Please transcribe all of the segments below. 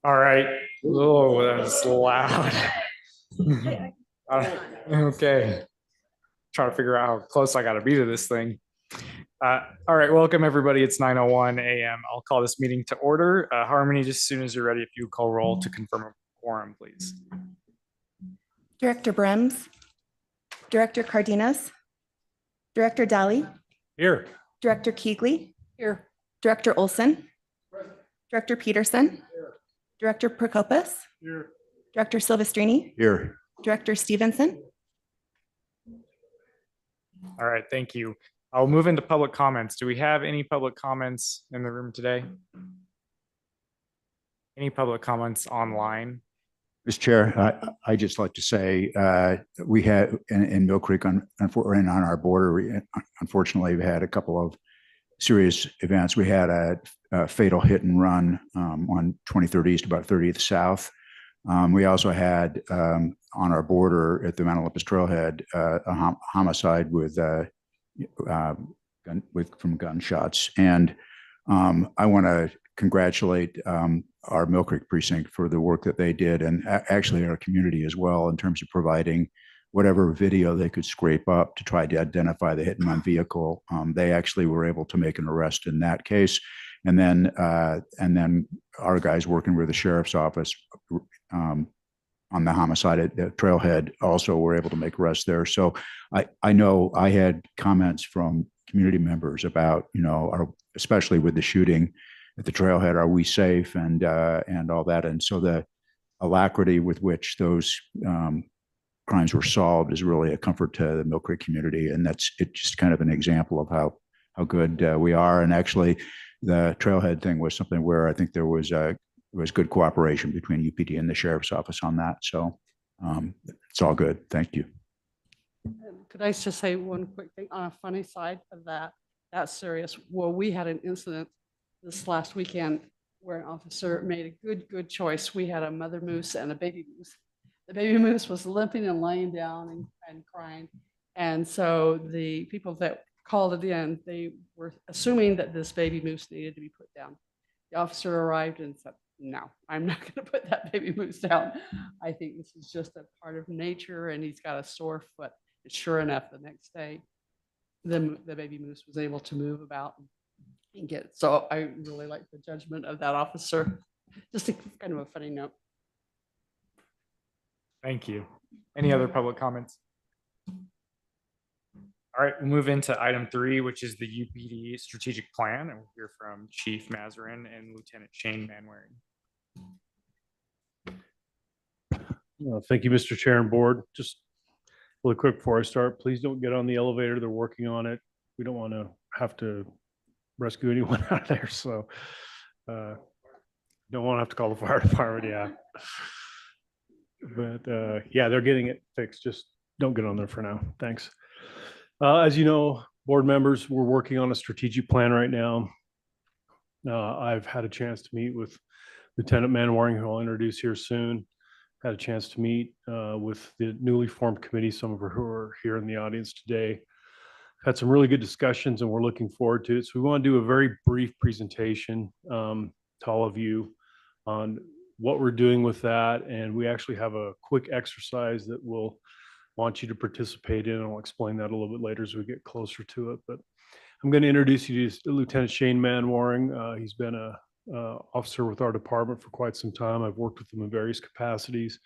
All right. Oh, that's loud. Okay. Trying to figure out how close I got to be to this thing. All right. Welcome, everybody. It's 9:01 a.m. I'll call this meeting to order. Harmony, just as soon as you're ready, if you call roll to confirm a quorum, please. Director Brems, Director Cardenas, Director Daly, Here. Director Keegley, here. Director Olson, Director Peterson, Director Prokopis, Here. Director Silvestrini, Here. Director Stevenson. All right. Thank you. I'll move into public comments. Do we have any public comments in the room today? Any public comments online? Mr. Chair, I just like to say we had in Mill Creek and on our border, unfortunately, we had a couple of serious events. We had a fatal hit and run on 23rd East, about 30th South. We also had on our border at the Mount Olympus Trailhead a homicide from gunshots. And I want to congratulate our Mill Creek precinct for the work that they did, and actually our community as well, in terms of providing whatever video they could scrape up to try to identify the hit and run vehicle. They actually were able to make an arrest in that case. And then our guys working with the sheriff's office on the homicide at the Trailhead also were able to make arrests there. So I know I had comments from community members about, especially with the shooting at the Trailhead, are we safe and all that. And so the alacrity with which those crimes were solved is really a comfort to the Mill Creek community. And it's just kind of an example of how good we are. And actually the Trailhead thing was something where I think there was good cooperation between UPD and the sheriff's office on that. So it's all good. Thank you. Could I just say one quick thing on a funny side of that? That's serious. Well, we had an incident this last weekend where an officer made a good choice. We had a mother moose and a baby moose. The baby moose was limping and laying down and crying. And so the people that called it in, they were assuming that this baby moose needed to be put down. The officer arrived and said, no, I'm not going to put that baby moose down. I think this is just a part of nature, and he's got a sore foot. And sure enough, the next day, the baby moose was able to move about and get. So I really like the judgment of that officer. Just kind of a funny note. Thank you. Any other public comments? All right, we'll move into item 3, which is the UPD Strategic Plan, and we'll hear from Chief Mazarin and Lieutenant Shane Manwaring. Thank you, Mr. Chair and Board. Just really quick before I start, please don't get on the elevator. They're working on it. We don't want to have to rescue anyone out of there. So don't want to have to call the fire department. Yeah. But yeah, they're getting it fixed. Just don't get on there for now. Thanks. As you know, board members, we're working on a strategic plan right now. I've had a chance to meet with Lieutenant Manwaring, who I'll introduce here soon. Had a chance to meet with the newly formed committee, some of who are here in the audience today. Had some really good discussions, and we're looking forward to it. So we want to do a very brief presentation to all of you on what we're doing with that. And we actually have a quick exercise that we'll want you to participate in. And I'll explain that a little bit later as we get closer to it. But I'm going to introduce you to Lieutenant Shane Manwaring. He's been a officer with our department for quite some time. I've worked with him in various capacities.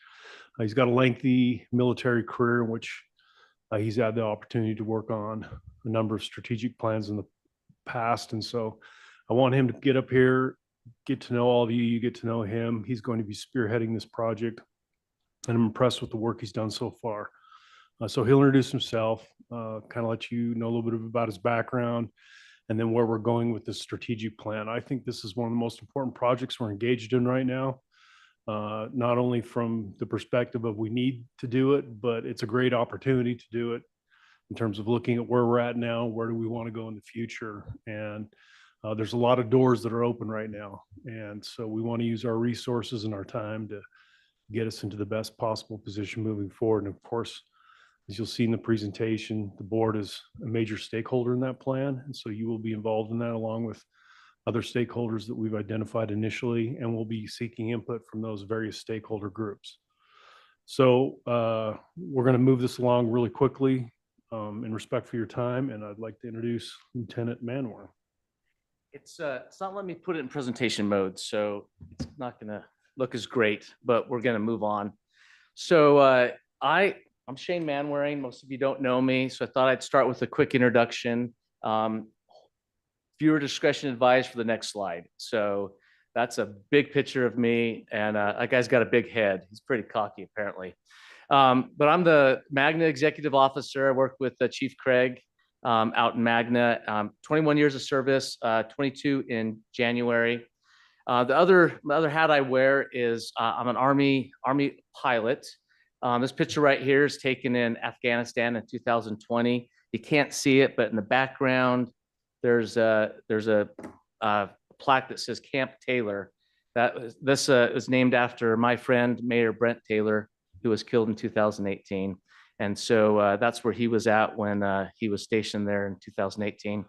He's got a lengthy military career in which he's had the opportunity to work on a number of strategic plans in the past. And so I want him to get up here, get to know all of you, you get to know him. He's going to be spearheading this project, and I'm impressed with the work he's done so far. So he'll introduce himself, kind of let you know a little bit about his background, and then where we're going with this strategic plan. I think this is one of the most important projects we're engaged in right now, not only from the perspective of we need to do it, but it's a great opportunity to do it in terms of looking at where we're at now, where do we want to go in the future. And there's a lot of doors that are open right now. And so we want to use our resources and our time to get us into the best possible position moving forward. And of course, as you'll see in the presentation, the board is a major stakeholder in that plan. And so you will be involved in that along with other stakeholders that we've identified initially, and we'll be seeking input from those various stakeholder groups. So we're going to move this along really quickly in respect for your time, and I'd like to introduce Lieutenant Manwar. It's not letting me put it in presentation mode, so it's not gonna look as great, but we're gonna move on. So I'm Shane Manwaring. Most of you don't know me, so I thought I'd start with a quick introduction. Viewer discretion advised for the next slide. So that's a big picture of me, and that guy's got a big head. He's pretty cocky, apparently. But I'm the Magna Executive Officer. I work with Chief Craig out in Magna. 21 years of service, 22 in January. The other hat I wear is I'm an Army pilot. This picture right here is taken in Afghanistan in 2020. You can't see it, but in the background, there's a plaque that says Camp Taylor. This is named after my friend, Mayor Brent Taylor, who was killed in 2018. And so that's where he was at when he was stationed there in 2018.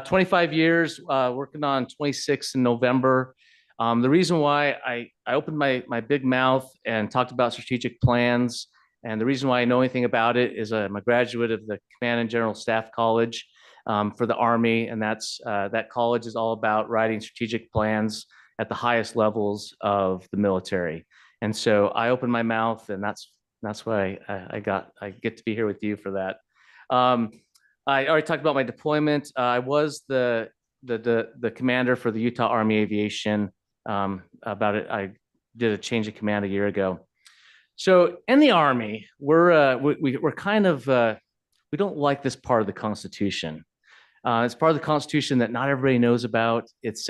25 years, working on 26 in November. The reason why I opened my big mouth and talked about strategic plans, and the reason why I know anything about it is I'm a graduate of the Command and General Staff College for the Army, and that college is all about writing strategic plans at the highest levels of the military. And so I opened my mouth, and that's why I get to be here with you for that. I already talked about my deployment. I was the commander for the Utah Army Aviation. I did a change of command a year ago. So in the Army, we're kind of we don't like this part of the Constitution. It's part of the Constitution that not everybody knows about. It's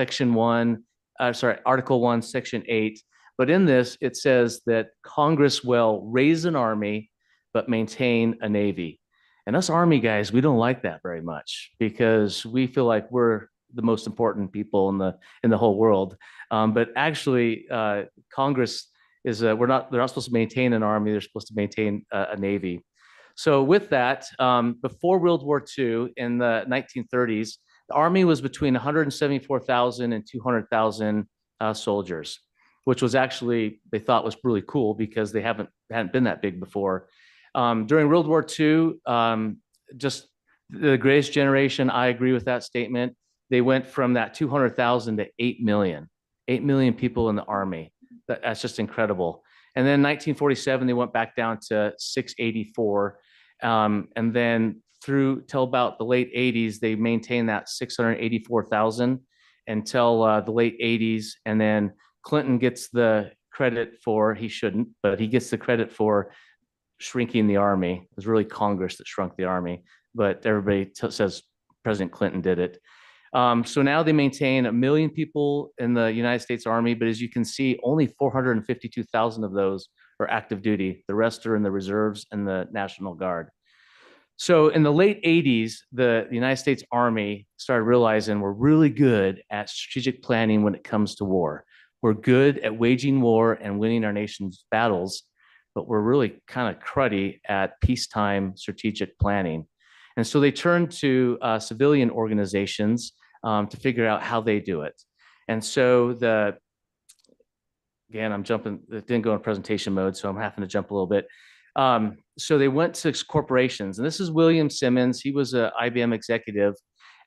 Article 1, Section 8. But in this, it says that Congress will raise an army, but maintain a navy. And us Army guys, we don't like that very much because we feel like we're the most important people in the whole world. But actually, Congress is they're not supposed to maintain an army. They're supposed to maintain a navy. So with that, before World War II in the 1930s, the Army was between 174,000 and 200,000 soldiers, which was actually, they thought was really cool because they hadn't been that big before. During World War II, just the greatest generation, I agree with that statement. They went from that 200,000 to 8 million. 8 million people in the Army. That's just incredible. And then 1947, they went back down to 684. And then through till about the late 80s, they maintained that 684,000 until the late 80s. And then Clinton gets the credit for, he shouldn't, but he gets the credit for shrinking the Army. It was really Congress that shrunk the Army, but everybody says President Clinton did it. So now they maintain 1 million people in the United States Army, but as you can see, only 452,000 of those are active duty. The rest are in the reserves and the National Guard. So in the late 80s, the United States Army started realizing we're really good at strategic planning when it comes to war. We're good at waging war and winning our nation's battles, but we're really kind of cruddy at peacetime strategic planning. And so they turned to civilian organizations to figure out how they do it. And so again, I'm jumping, it didn't go in presentation mode, so I'm having to jump a little bit. So they went to corporations, and this is William Simmons. He was an IBM executive,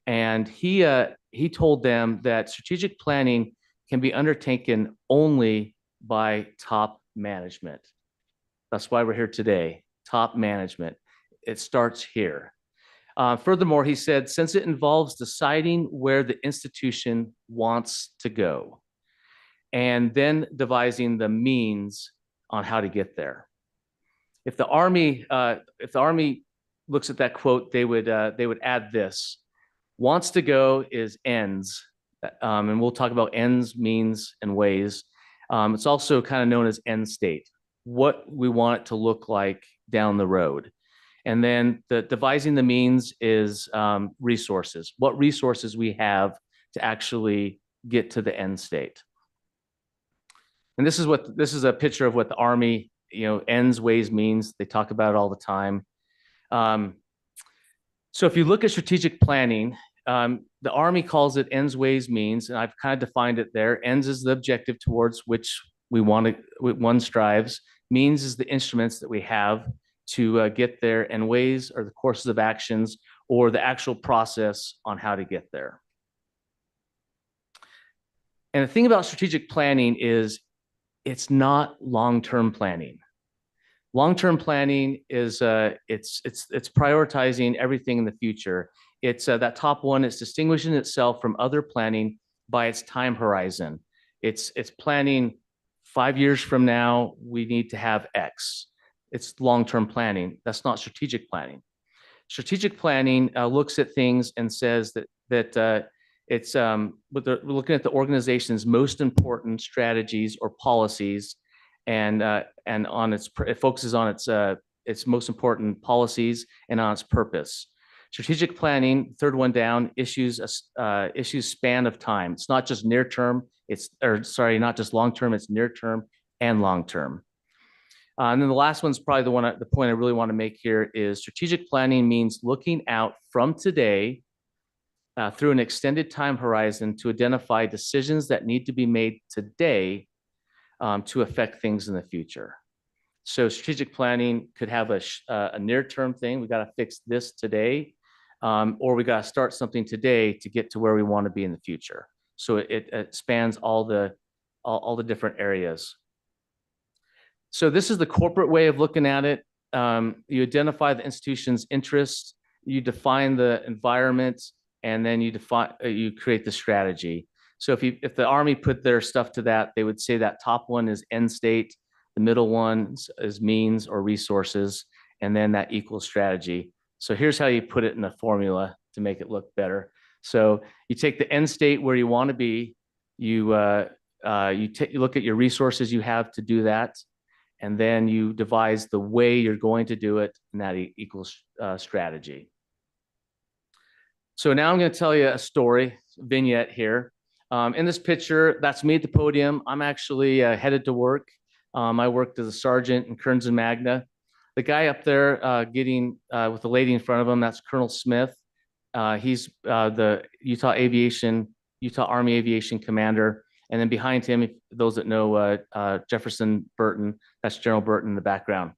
and he told them that strategic planning can be undertaken only by top management. That's why we're here today, top management. It starts here. Furthermore, he said, since it involves deciding where the institution wants to go and then devising the means on how to get there. If the Army looks at that quote, they would add this: wants to go is ends, and we'll talk about ends, means, and ways. It's also kind of known as end state, what we want it to look like down the road. And then the devising the means is resources, what resources we have to actually get to the end state. And this is a picture of what the Army, ends, ways, means. They talk about it all the time. So if you look at strategic planning, the The Army calls it ends, ways, means, and I've kind of defined it there. Ends is the objective towards which one strives. Means is the instruments that we have to get there, and ways are the courses of actions or the actual process on how to get there. And the thing about strategic planning is it's not long-term planning. Long-term planning is it's prioritizing everything in the future. It's that top one is distinguishing itself from other planning by its time horizon. It's planning 5 years from now, we need to have X. It's long-term planning. That's not strategic planning. Strategic planning looks at things and says that we're looking at the organization's most important strategies or policies, and on it focuses on its most important policies and on its purpose. Strategic planning, third one down, issues span of time. It's not just near term. Not just long term. It's near term and long term. And then the last one's probably the point I really want to make here is strategic planning means looking out from today through an extended time horizon to identify decisions that need to be made today to affect things in the future. So strategic planning could have a near-term thing. We got to fix this today, or we got to start something today to get to where we want to be in the future. So it spans all the different areas. So this is the corporate way of looking at it. You identify the institution's interests, you define the environment, and then you create the strategy. So if the Army put their stuff to that, they would say that top one is end state, the middle one is means or resources, and then that equals strategy. So here's how you put it in a formula to make it look better. So you take the end state where you want to be, you look at your resources you have to do that, and then you devise the way you're going to do it, and that equals strategy. So now I'm going to tell you a story, vignette here. In this picture, that's me at the podium. I'm actually headed to work. I worked as a sergeant in Kearns and Magna. The guy up there with the lady in front of him, that's Colonel Smith. He's the Utah Army Aviation Commander. And then behind him, those that know Jefferson Burton, that's General Burton in the background.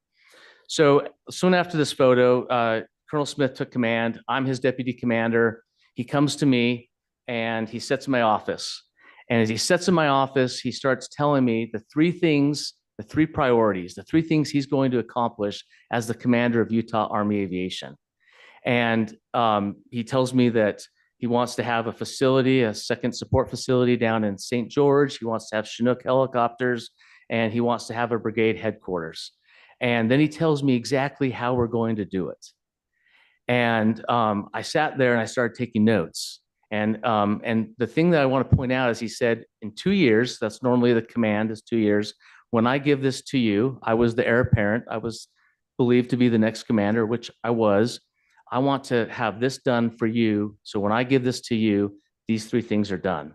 So soon after this photo, Colonel Smith took command. I'm his deputy commander. He comes to me and he sits in my office. And as he sits in my office, he starts telling me the three priorities, the three things he's going to accomplish as the commander of Utah Army Aviation. And he tells me that he wants to have a second support facility down in St. George. He wants to have Chinook helicopters, and he wants to have a brigade headquarters. And then he tells me exactly how we're going to do it. And I sat there and I started taking notes. And the thing that I want to point out is he said, in 2 years, that's normally the command is 2 years. When I give this to you, I was the heir apparent. I was believed to be the next commander, which I was. I want to have this done for you. So when I give this to you, these three things are done.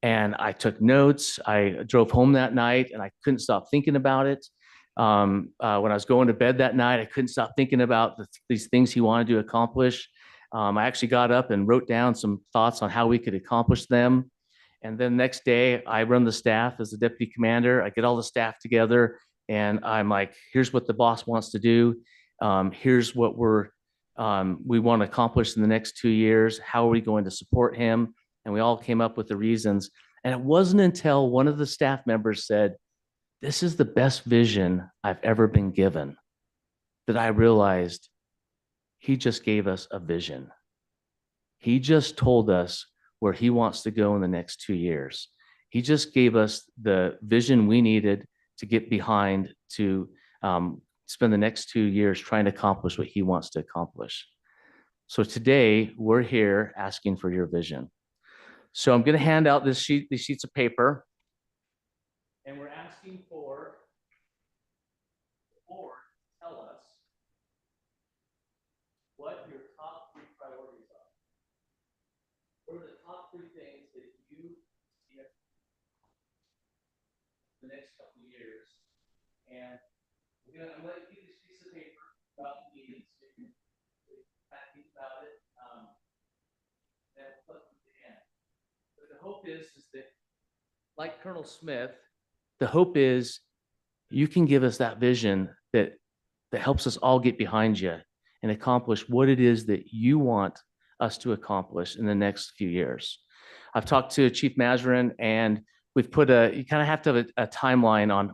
And I took notes. I drove home that night and I couldn't stop thinking about it. When I was going to bed that night, I couldn't stop thinking about these things he wanted to accomplish. I actually got up and wrote down some thoughts on how we could accomplish them. And then next day, I run the staff as the deputy commander. I get all the staff together and I'm like, here's what the boss wants to do. Here's what we want to accomplish in the next 2 years. How are we going to support him? And we all came up with the reasons. And it wasn't until one of the staff members said, "This is the best vision I've ever been given," that I realized he just gave us a vision. He just told us where he wants to go in the next 2 years. He just gave us the vision we needed to get behind to spend the next 2 years trying to accomplish what he wants to accomplish. So today we're here asking for your vision. So I'm going to hand out these sheets of paper, and we're asking for the board to tell us what your top 3 priorities are. What are the top 3 things that you see the next couple of years? And I'm going to give you this piece of paper about the meetings. So you can think about it. And like Colonel Smith, the hope is you can give us that vision that helps us all get behind you and accomplish what it is that you want us to accomplish in the next few years. I've talked to Chief Mazarin, and we've put you kind of have to have a timeline on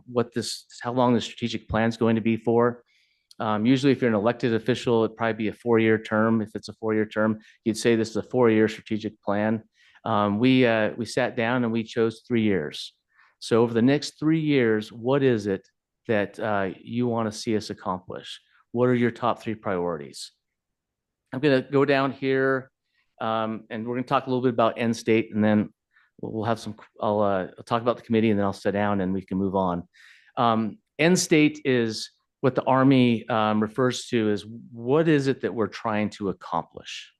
how long the strategic plan is going to be for. Usually if you're an elected official, it'd probably be a 4-year term. If it's a 4-year term, you'd say this is a 4-year strategic plan. We sat down and we chose 3 years. So over the next 3 years, what is it that you want to see us accomplish? What are your top 3 priorities? I'm going to go down here, and we're going to talk a little bit about end state, and then we'll have some. I'll talk about the committee, and then I'll sit down, and we can move on. End state is what the Army refers to as what is it that we're trying to accomplish.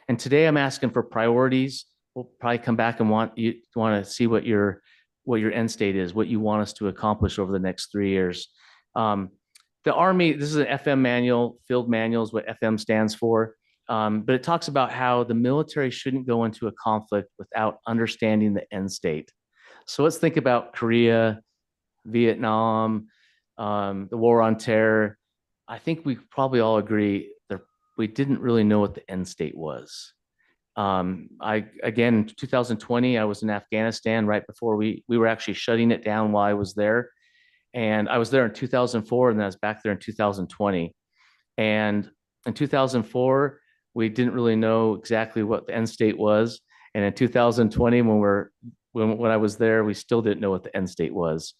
And today I'm asking for priorities. We'll probably come back and want to see what your end state is, what you want us to accomplish over the next 3 years. The Army, this is an FM manual, field manual is what FM stands for. But it talks about how the military shouldn't go into a conflict without understanding the end state. So let's think about Korea, Vietnam, the war on terror. I think we probably all agree that we didn't really know what the end state was. Again, in 2020, I was in Afghanistan right before we were actually shutting it down while I was there. And I was there in 2004, and then I was back there in 2020. And in 2004, we didn't really know exactly what the end state was. And in 2020, when I was there, we still didn't know what the end state was.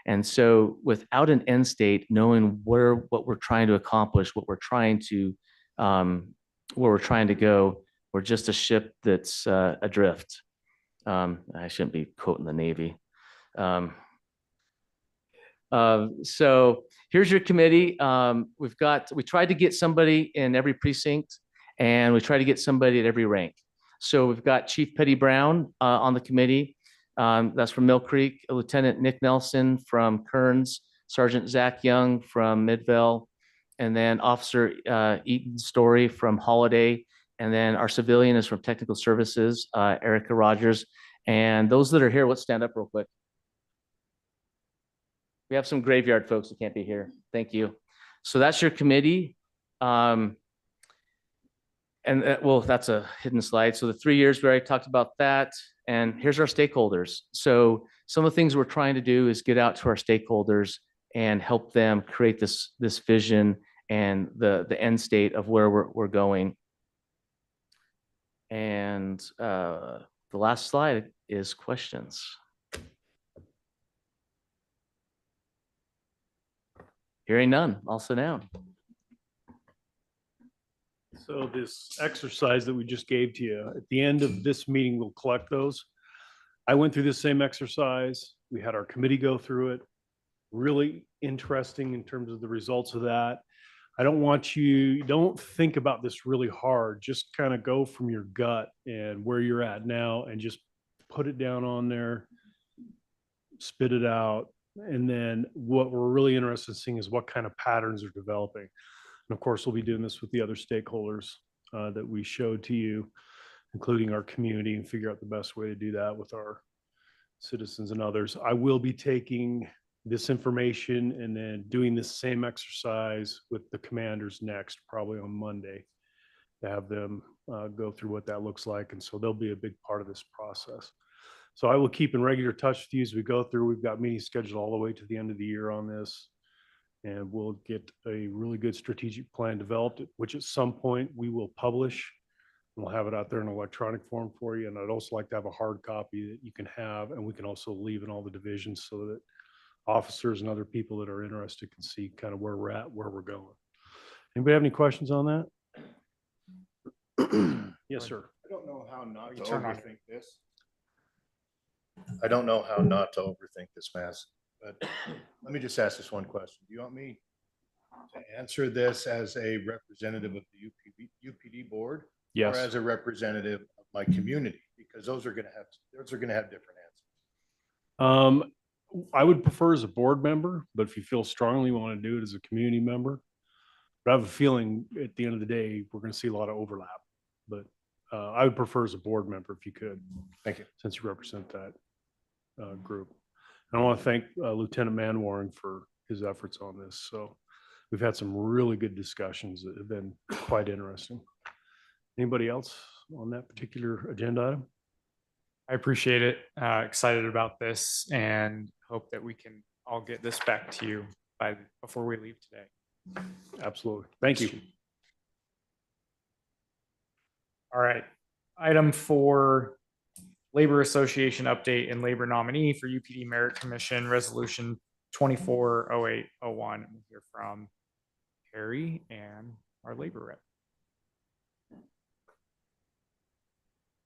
And so without an end state, knowing what we're trying to accomplish, what we're trying to where we're trying to go, we're just a ship that's adrift. I shouldn't be quoting the Navy. So here's your committee. We tried to get somebody in every precinct, and we tried to get somebody at every rank. So we've got Chief Petty Brown on the committee. That's from Mill Creek, Lieutenant Nick Nelson from Kearns, Sergeant Zach Young from Midvale, and then Officer Eaton Story from Holiday. And then our civilian is from Technical Services, Erica Rogers. And those that are here, let's stand up real quick. We have some graveyard folks that can't be here. Thank you. So that's your committee. Well, that's a hidden slide. So the 3 years, we already talked about that. And here's our stakeholders. So some of the things we're trying to do is get out to our stakeholders and help them create this vision and the end state of where we're going. And the last slide is questions. Hearing none, I'll sit down. So this exercise that we just gave to you, at the end of this meeting, we'll collect those. I went through the same exercise. We had our committee go through it. Really interesting in terms of the results of that. I don't think about this really hard. Just kind of go from your gut and where you're at now and just put it down on there, spit it out. And then what we're really interested in seeing is what kind of patterns are developing. And of course, we'll be doing this with the other stakeholders that we showed to you, including our community, and figure out the best way to do that with our citizens and others. I will be taking this information and then doing this same exercise with the commanders next, probably on Monday, to have them go through what that looks like. And so they'll be a big part of this process. So I will keep in regular touch with you as we go through. We've got meetings scheduled all the way to the end of the year on this. And we'll get a really good strategic plan developed, which at some point we will publish. We'll have it out there in electronic form for you. And I'd also like to have a hard copy that you can have, and we can also leave in all the divisions so that officers and other people that are interested can see kind of where we're at, where we're going. Anybody have any questions on that? Yes, sir. I don't know how not to overthink this. I don't know how not to overthink this mess, but let me just ask this one question. Do you want me to answer this as a representative of the UPD board? Yes. Or as a representative of my community? Because those are going to have different answers. I would prefer as a board member, but if you feel strongly you want to do it as a community member, but I have a feeling at the end of the day, we're going to see a lot of overlap, but I would prefer as a board member if you could. Thank you. Since you represent that. group. And I want to thank Lieutenant Manwaring for his efforts on this. So we've had some really good discussions that have been quite interesting. Anybody else on that particular agenda item? I appreciate it. Excited about this and hope that we can all get this back to you before we leave today. Absolutely. Thank you. All right. Item 4, Labor Association update and labor nominee for UPD Merit Commission Resolution 240801. We'll hear from Harry and our labor rep.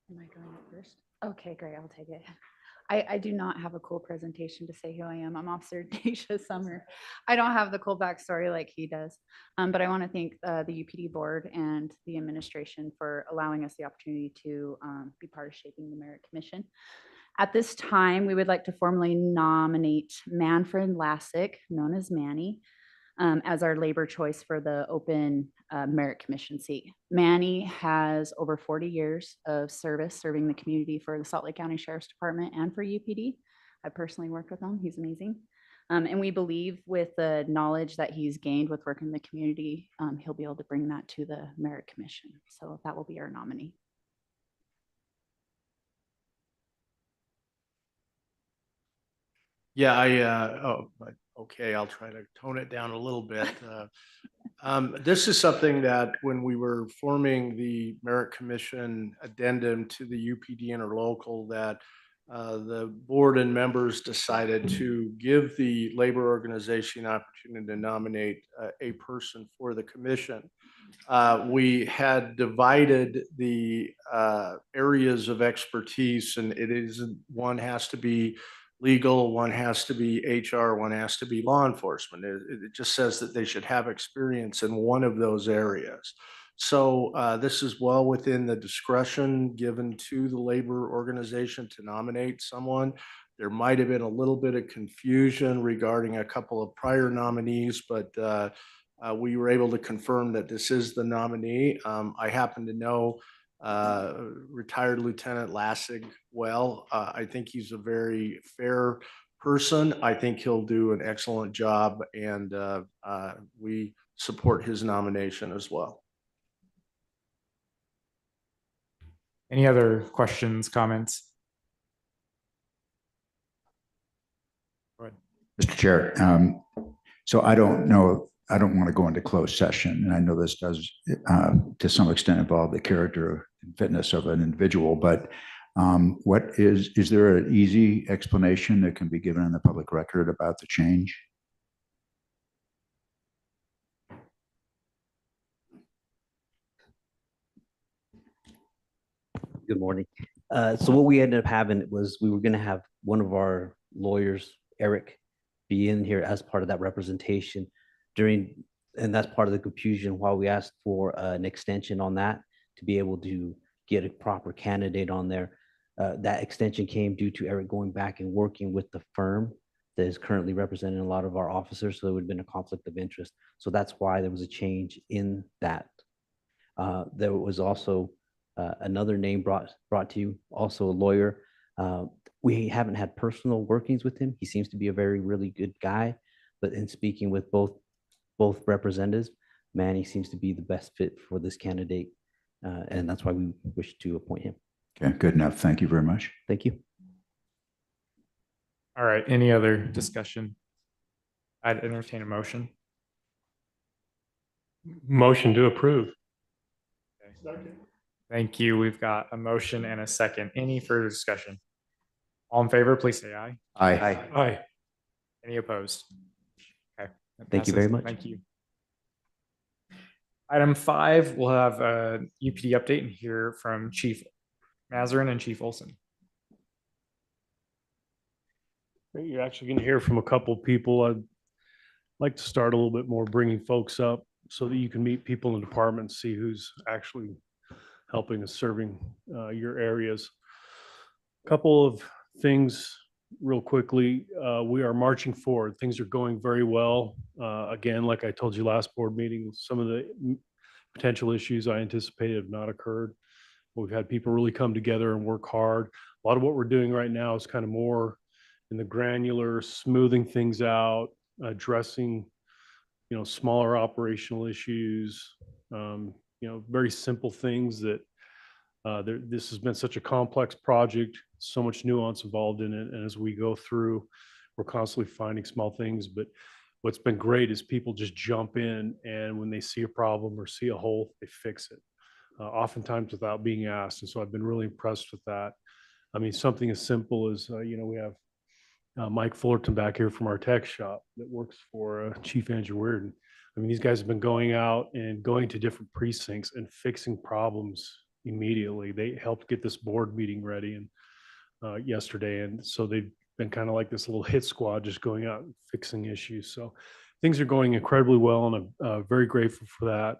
Am I going first? Okay, great. I'll take it. I do not have a cool presentation to say who I am. I'm Officer Dacia Summer. I don't have the cool backstory like he does. But I want to thank the UPD board and the administration for allowing us the opportunity to be part of shaping the Merit Commission. At this time, we would like to formally nominate Manfred Lassick, known as Manny, as our labor choice for the open Merit Commission seat. Manny has over 40 years of service serving the community for the Salt Lake County Sheriff's Department and for UPD. I personally worked with him. He's amazing. And we believe with the knowledge that he's gained with working in the community, he'll be able to bring that to the Merit Commission. So that will be our nominee. Yeah, okay, I'll try to tone it down a little bit. This is something that when we were forming the Merit Commission addendum to the UPD interlocal, that the board and members decided to give the labor organization an opportunity to nominate a person for the commission. We had divided the areas of expertise, and it isn't, one has to be legal, one has to be HR, one has to be law enforcement. It just says that they should have experience in one of those areas. So this is well within the discretion given to the labor organization to nominate someone. There might have been a little bit of confusion regarding a couple of prior nominees, but we were able to confirm that this is the nominee. I happen to know retired Lieutenant Lassig well. I think he's a very fair person. I think he'll do an excellent job, and we support his nomination as well. Any other questions, comments? Go ahead. Mr. Chair, so I don't know, I don't want to go into closed session, and I know this does to some extent involve the character and fitness of an individual, but is there an easy explanation that can be given in the public record about the change? Good morning. So what we ended up having was we were going to have one of our lawyers, Eric, be in here as part of that representation and that's part of the confusion while we asked for an extension on that to be able to get a proper candidate on there. That extension came due to Eric going back and working with the firm that is currently representing a lot of our officers. So there would have been a conflict of interest. So that's why there was a change in that. There was also another name brought to you, also a lawyer. We haven't had personal workings with him. He seems to be a really good guy, but in speaking with both representatives, Manny seems to be the best fit for this candidate. And that's why we wish to appoint him. Okay, good enough. Thank you very much. Thank you. All right, any other discussion? I'd entertain a motion. Motion to approve. Okay. Thank you. We've got a motion and a second. Any further discussion? All in favor, please say aye. Aye. Aye. Any opposed? Okay. that Thank you very passes. much. Thank you. Item 5, we'll have a UPD update and hear from Chief Mazarin and Chief Olson. You're actually going to hear from a couple of people. I'd like to start a little bit more bringing folks up so that you can meet people in the department, see who's actually helping us serving your areas. A couple of things real quickly. We are marching forward. Things are going very well. Again, like I told you last board meeting, some of the potential issues I anticipated have not occurred. We've had people really come together and work hard. A lot of what we're doing right now is kind of more in the granular, smoothing things out, addressing, smaller operational issues, very simple things that this has been such a complex project, so much nuance involved in it. And as we go through, we're constantly finding small things. But what's been great is people just jump in, and when they see a problem or see a hole, they fix it, oftentimes without being asked. And so I've been really impressed with that. I mean, something as simple as, we have Mike Fullerton back here from our tech shop that works for Chief Andrew Weirden. I mean, these guys have been going out and going to different precincts and fixing problems immediately. They helped get this board meeting ready and yesterday. And so they've been kind of like this little hit squad, just going out and fixing issues. So things are going incredibly well, and I'm very grateful for that.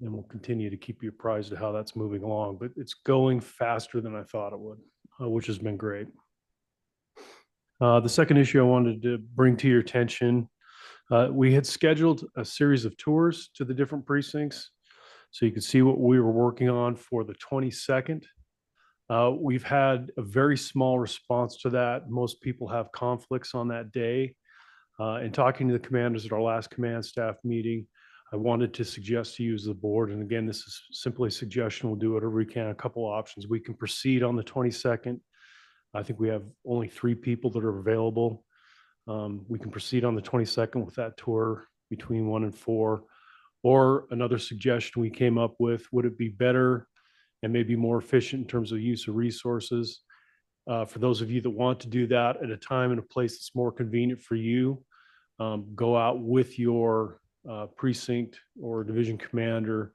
And we'll continue to keep you apprised of how that's moving along. But it's going faster than I thought it would, which has been great. The second issue I wanted to bring to your attention, we had scheduled a series of tours to the different precincts so you could see what we were working on for the 22nd. We've had a very small response to that. Most people have conflicts on that day. In talking to the commanders at our last command staff meeting, I wanted to suggest to you as the board, and again, this is simply a suggestion, we'll do whatever we can, a couple options. We can proceed on the 22nd. I think we have only 3 people that are available. We can proceed on the 22nd with that tour between 1 and 4. Or another suggestion we came up with, would it be better and maybe more efficient in terms of use of resources for those of you that want to do that at a time and a place that's more convenient for you? Go out with your precinct or division commander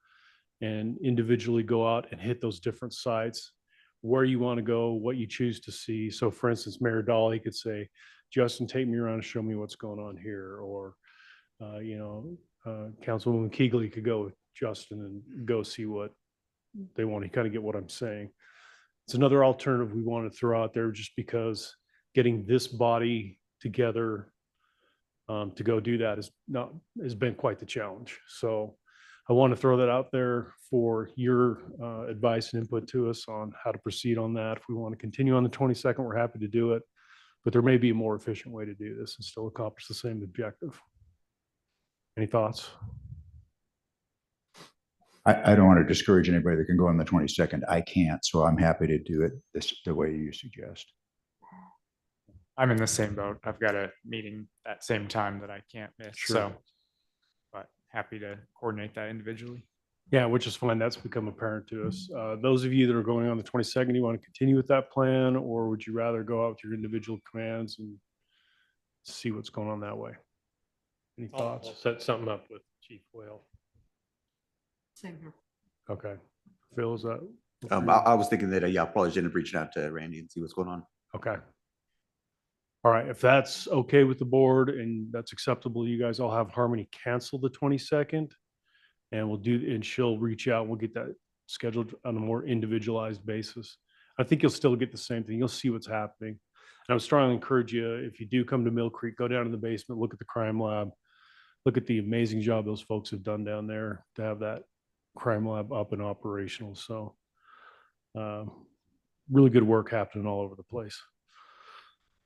and individually go out and hit those different sites where you want to go, what you choose to see. So for instance, Mayor Dolly could say, Justin, take me around and show me what's going on here. Or, Councilwoman Keegley could go with Justin and go see what they want. You kind of get what I'm saying. It's another alternative we want to throw out there, just because getting this body together to go do that has been quite the challenge. So I want to throw that out there for your advice and input to us on how to proceed on that. If we want to continue on the 22nd, we're happy to do it, but there may be a more efficient way to do this and still accomplish the same objective. Any thoughts? I don't want to discourage anybody that can go on the 22nd. I can't, so I'm happy to do it the way you suggest. I'm in the same boat. I've got a meeting at same time that I can't miss. Sure. So, but happy to coordinate that individually. Yeah, which is fine. That's become apparent to us. Those of you that are going on the 22nd, you want to continue with that plan, or would you rather go out with your individual commands and see what's going on that way? Any thoughts? I'll set something up with Chief Whale. Same here. Okay. Phil, is that? I was thinking that, yeah, I'll probably end up reaching out to Randy and see what's going on. Okay. All right. If that's okay with the board and that's acceptable, you guys all have Harmony cancel the 22nd, and she'll reach out. We'll get that scheduled on a more individualized basis. I think you'll still get the same thing. You'll see what's happening. And I would strongly encourage you, if you do come to Mill Creek, go down to the basement, look at the crime lab, look at the amazing job those folks have done down there to have that crime lab up and operational. So really good work happening all over the place.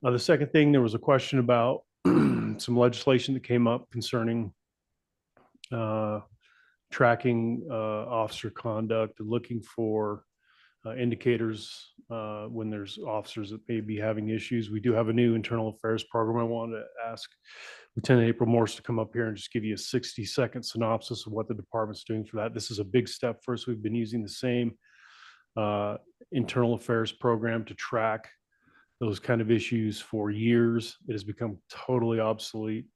The second thing, there was a question about some legislation that came up concerning tracking officer conduct and looking for indicators when there's officers that may be having issues. We do have a new internal affairs program. I wanted to ask Lieutenant April Morse to come up here and just give you a 60-second synopsis of what the department's doing for that. This is a big step for us. We've been using the same internal affairs program to track those kind of issues for years. It has become totally obsolete.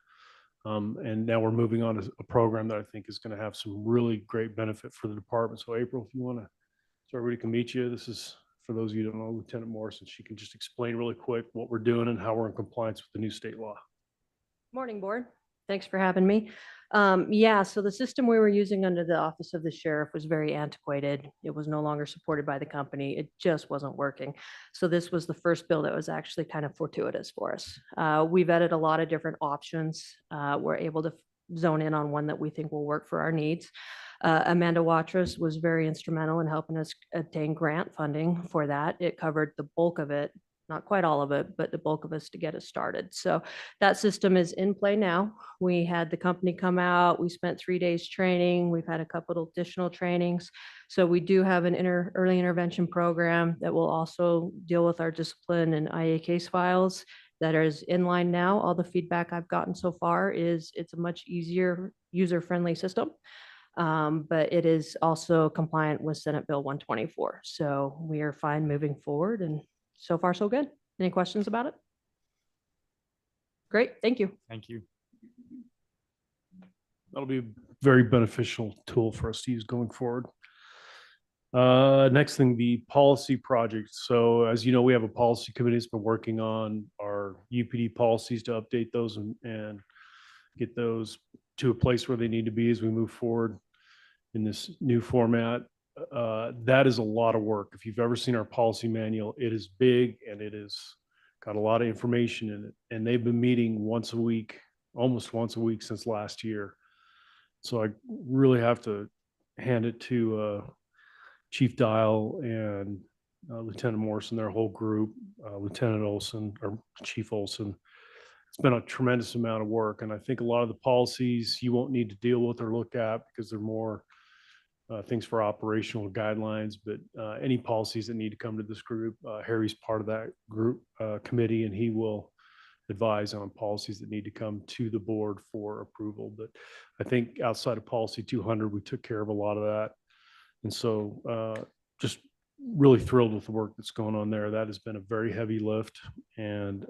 And now we're moving on to a program that I think is going to have some really great benefit for the department. So April, if you want to, so everybody can meet you. This is, for those of you who don't know, Lieutenant Morris, and she can just explain really quick what we're doing and how we're in compliance with the new state law. Morning, board. Thanks for having me. Yeah, so the system we were using under the Office of the Sheriff was very antiquated. It was no longer supported by the company. It just wasn't working. So this was the first bill that was actually kind of fortuitous for us. We vetted a lot of different options. We're able to zone in on one that we think will work for our needs. Amanda Watrous was very instrumental in helping us obtain grant funding for that. It covered the bulk of it not quite all of it, but the bulk of us to get us started. So that system is in play now. We had the company come out, we spent 3 days training, we've had a couple of additional trainings. So we do have an early intervention program that will also deal with our discipline and IA case files that is in line now. All the feedback I've gotten so far is it's a much easier, user-friendly system. But it is also compliant with Senate Bill 124. So we are fine moving forward, and so far so good. Any questions about it? Great, thank you. Thank you. That'll be a very beneficial tool for us to use going forward. Next thing, the policy project. So as you know, we have a policy committee that's been working on our UPD policies to update those and get those to a place where they need to be as we move forward in this new format. That is a lot of work. If you've ever seen our policy manual, it is big and it is got a lot of information in it. And they've been meeting once a week, almost once a week since last year. So I really have to hand it to Chief Dial and Lieutenant Morrison, their whole group, Lieutenant Olson or Chief Olson. It's been a tremendous amount of work. And I think a lot of the policies you won't need to deal with or look at because they're more things for operational guidelines, but any policies that need to come to this group, Harry's part of that group committee, and he will advise on policies that need to come to the board for approval. But I think outside of policy 200, we took care of a lot of that. And so just really thrilled with the work that's going on there. That has been a very heavy lift, and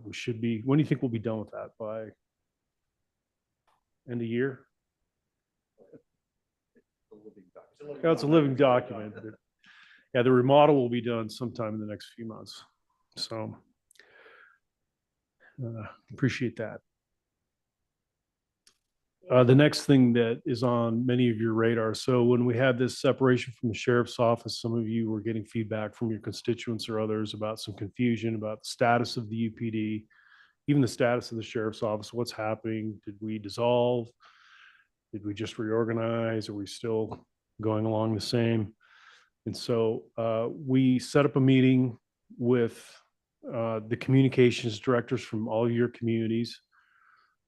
we should be, when do you think we'll be done with that? By end of year? Yeah, it's a living document. But yeah, the remodel will be done sometime in the next few months. So appreciate that. The next thing that is on many of your radar. So when we had this separation from the sheriff's office, some of you were getting feedback from your constituents or others about some confusion about the status of the UPD, even the status of the sheriff's office. What's happening? Did we dissolve? Did we just reorganize? Are we still going along the same? And so we set up a meeting with the communications directors from all your communities.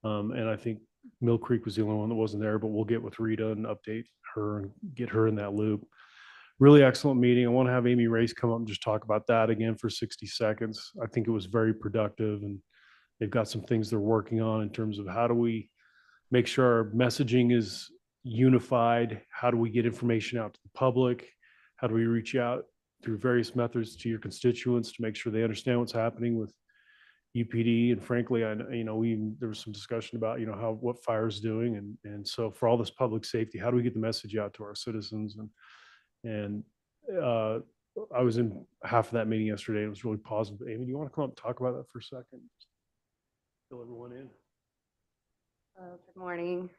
And I think Mill Creek was the only one that wasn't there, but we'll get with Rita and update her and get her in that loop. Really excellent meeting. I want to have Amy Race come up and just talk about that again for 60 seconds. I think it was very productive, and they've got some things they're working on in terms of how do we make sure our messaging is unified? How do we get information out to the public? How do we reach out through various methods to your constituents to make sure they understand what's happening with UPD? And frankly, there was some discussion about, what fire is doing. And so for all this public safety, how do we get the message out to our citizens? And I was in half of that meeting yesterday. It was really positive. Amy, do you want to come up and talk about that for a second? Fill everyone in. Good morning.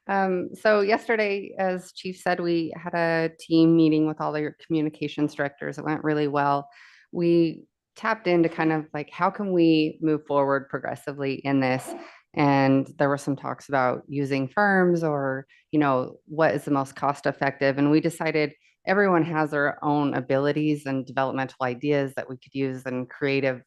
So yesterday, as Chief said, we had a team meeting with all the communications directors. It went really well. We tapped into kind of like, how can we move forward progressively in this? And there were some talks about using firms or, what is the most cost effective. And we decided everyone has their own abilities and developmental ideas that we could use and creative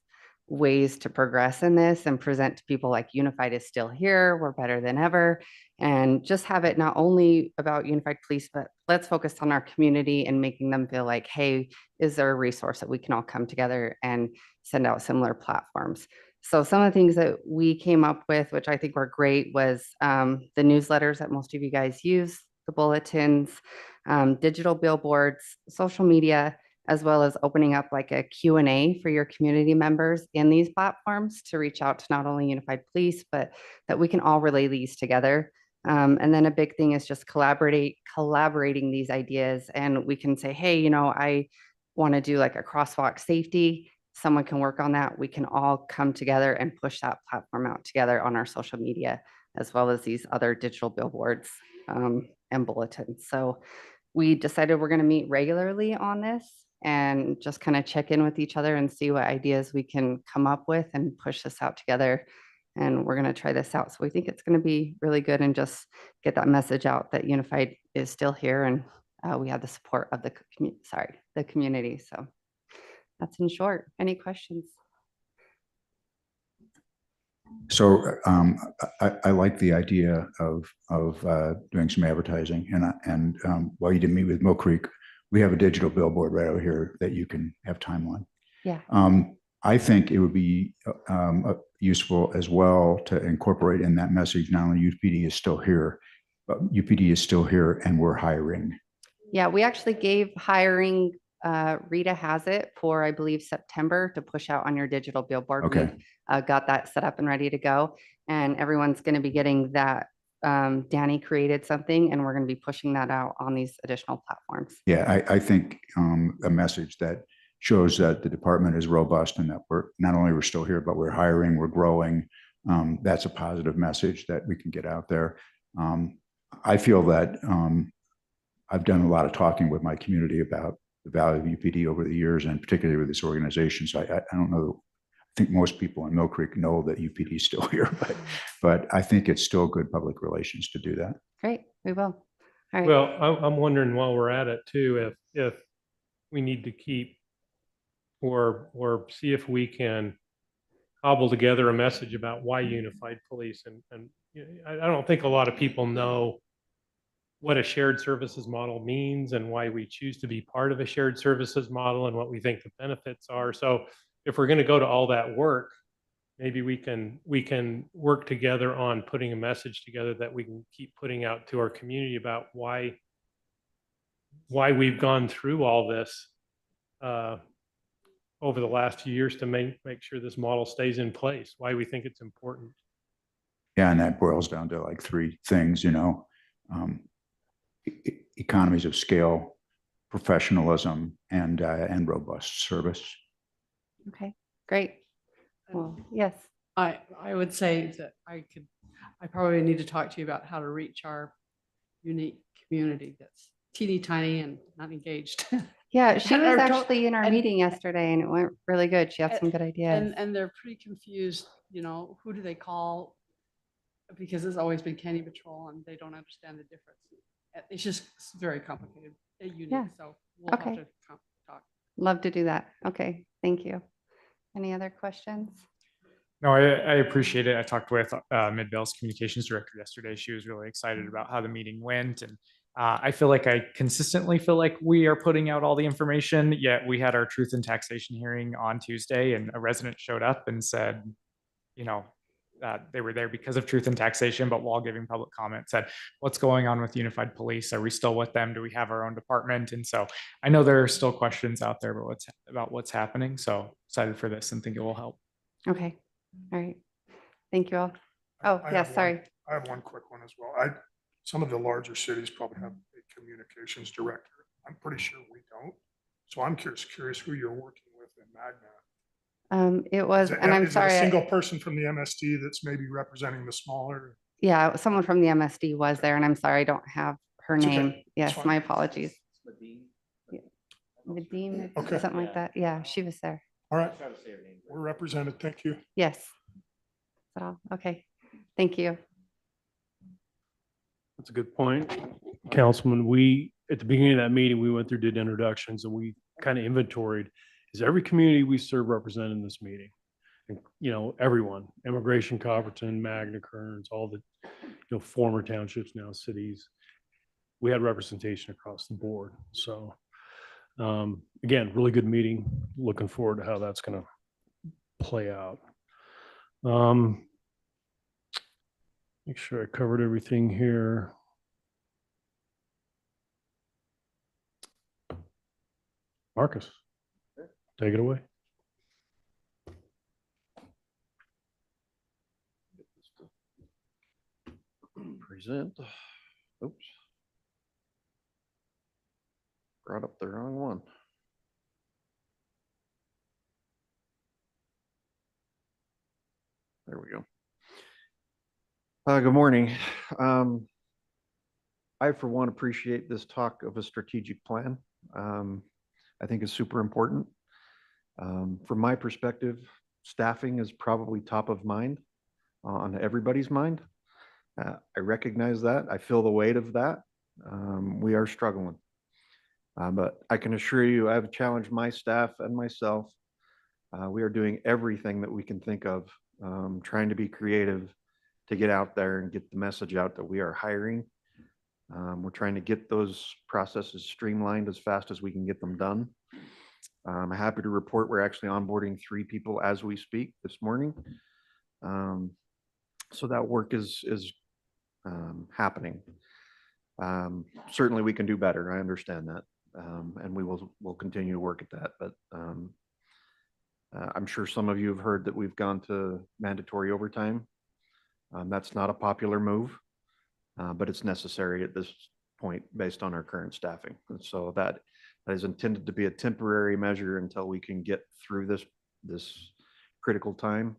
ways to progress in this and present to people like Unified is still here, we're better than ever, and just have it not only about Unified Police, but let's focus on our community and making them feel like, hey, is there a resource that we can all come together and send out similar platforms? So some of the things that we came up with, which I think were great, was the newsletters that most of you guys use, the bulletins, digital billboards, social media, as well as opening up like a Q&A for your community members in these platforms to reach out to not only Unified Police, but that we can all relay these together. And then a big thing is just collaborating these ideas. And we can say, hey, I want to do like a crosswalk safety. Someone can work on that. We can all come together and push that platform out together on our social media, as well as these other digital billboards and bulletins. So we decided we're going to meet regularly on this and just kind of check in with each other and see what ideas we can come up with and push this out together. And we're going to try this out. So we think it's going to be really good and just get that message out that Unified is still here and we have the support of the community. So that's in short. Any questions? So I like the idea of doing some advertising, and while you didn't meet with Mill Creek, we have a digital billboard right over here that you can have timeline. Yeah. I think it would be useful as well to incorporate in that message, not only UPD is still here, but UPD is still here and we're hiring. Yeah, we actually gave hiring, Rita has it for, I believe, September to push out on your digital billboard. Okay. We've got that set up and ready to go. And everyone's going to be getting that. Danny created something and we're going to be pushing that out on these additional platforms. Yeah, I think a message that shows that the department is robust and that we're not only we're still here, but we're hiring, we're growing. That's a positive message that we can get out there. I feel that I've done a lot of talking with my community about the value of UPD over the years, and particularly with this organization. So I don't know. I think most people in Mill Creek know that UPD is still here, but I think it's still good public relations to do that. Great, we will. All right. Well, I'm wondering while we're at it too, if we need to keep or see if we can cobble together a message about why unified police. And I don't think a lot of people know what a shared services model means and why we choose to be part of a shared services model and what we think the benefits are. So if we're going to go to all that work, maybe we can work together on putting a message together that we can keep putting out to our community about why we've gone through all this over the last few years to make sure this model stays in place, why we think it's important. Yeah, and that boils down to like three things, economies of scale, professionalism, and robust service. Okay, great. Well, yes. I would say that I probably need to talk to you about how to reach our unique community that's teeny tiny and not engaged. Yeah, she was Or actually in our and- meeting yesterday and it went really good. She had some good ideas. And they're pretty confused, who do they call? Because it's always been County Patrol and they don't understand the difference. It's just very complicated, unique. Yeah. So we'll have Okay. to talk. Love to do that. Okay, thank you. Any other questions? No, I appreciate it. I talked with Midvale's communications director yesterday. She was really excited about how the meeting went. And I feel like I consistently feel like we are putting out all the information, yet we had our truth and taxation hearing on Tuesday and a resident showed up and said, they were there because of truth and taxation, but while giving public comment said, what's going on with unified police? Are we still with them? Do we have our own department? And so I know there are still questions out there about what's happening. So excited for this and think it will help. Okay, all right. Thank you all. Oh, I yeah, have sorry. I have one quick one as well. Some of the larger cities probably have a communications director. I'm pretty sure we don't. So I'm curious who you're working with in Magna. It was, and I'm Is it sorry. a single person from the MSD that's maybe representing the smaller? Yeah, someone from the MSD was there and I'm sorry, I don't have her It's okay. name. It's Yes, fine. my apologies. Yeah. Vadim, Okay. something like that. Yeah, she was there. All right. We're represented. Thank you. Yes. So, okay, thank you. That's a good point. Councilman, at the beginning of that meeting, we went through, did introductions, and we kind of inventoried, is every community we serve represented in this meeting? And, everyone, Immigration, Copperton, Magna, Kearns, all the, former townships, now cities. We had representation across the board. So, again, really good meeting. Looking forward to how that's going to play out. Make sure I covered everything here. Marcus, take it away. Present. Oops. Brought up the wrong one. There we go. Good morning. I, for one, appreciate this talk of a strategic plan. I think it's super important. From my perspective, staffing is probably top of mind on everybody's mind. I recognize that. I feel the weight of that. We are struggling. But I can assure you, I've challenged my staff and myself. We are doing everything that we can think of, trying to be creative to get out there and get the message out that we are hiring. We're trying to get those processes streamlined as fast as we can get them done. I'm happy to report we're actually onboarding 3 people as we speak this morning. So that work is happening. Certainly we can do better. I understand that. And we'll continue to work at that. But I'm sure some of you have heard that we've gone to mandatory overtime. That's not a popular move, but it's necessary at this point based on our current staffing. And so that is intended to be a temporary measure until we can get through this critical time.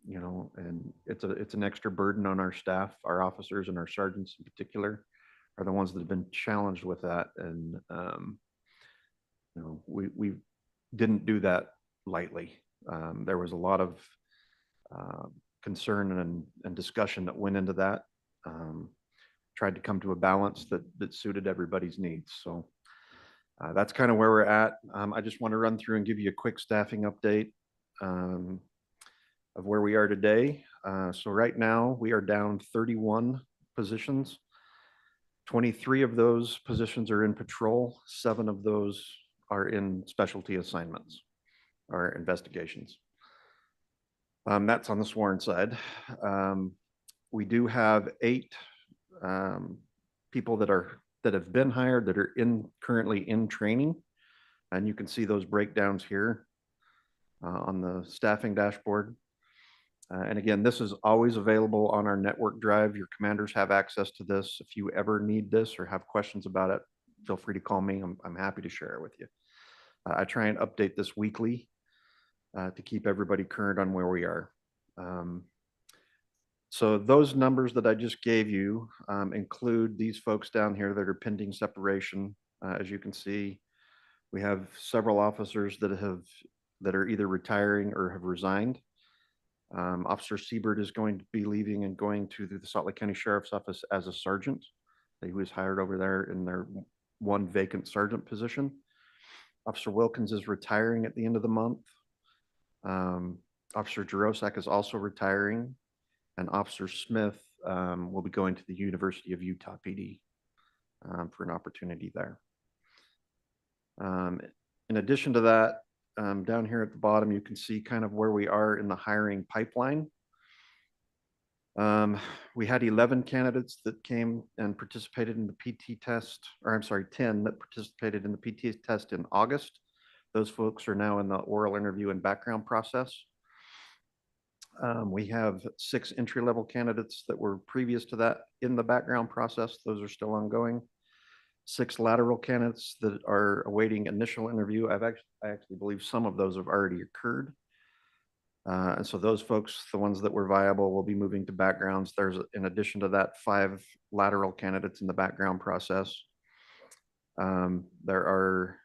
You know, and it's an extra burden on our staff. Our officers and our sergeants in particular are the ones that have been challenged with that. And you know, we didn't do that lightly. There was a lot of concern and discussion that went into that. Tried to come to a balance that suited everybody's needs. So that's kind of where we're at. I just want to run through and give you a quick staffing update of where we are today. So right now we are down 31 positions. 23 of those positions are in patrol. 7 of those are in specialty assignments or investigations. That's on the sworn side. We do have 8 people that have been hired that are currently in training, and you can see those breakdowns here on the staffing dashboard. And again, this is always available on our network drive. Your commanders have access to this. If you ever need this or have questions about it, feel free to call me. I'm happy to share it with you. I try and update this weekly to keep everybody current on where we are. So those numbers that I just gave you include these folks down here that are pending separation. As you can see, we have several officers that are either retiring or have resigned. Officer Siebert is going to be leaving and going to the Salt Lake County Sheriff's Office as a sergeant. He was hired over there in their 1 vacant sergeant position. Officer Wilkins is retiring at the end of the month. Officer Jarosak is also retiring, and Officer Smith will be going to the University of Utah PD for an opportunity there. In addition to that, down here at the bottom, you can see kind of where we are in the hiring pipeline. We had 11 candidates that came and participated in the PT test, or I'm sorry, 10 that participated in the PT test in August. Those folks are now in the oral interview and background process. We have 6 entry-level candidates that were previous to that in the background process. Those are still ongoing. 6 lateral candidates that are awaiting initial interview. I actually believe some of those have already occurred. And so those folks, the ones that were viable, will be moving to backgrounds. There's, in addition to that, 5 lateral candidates in the background process. There are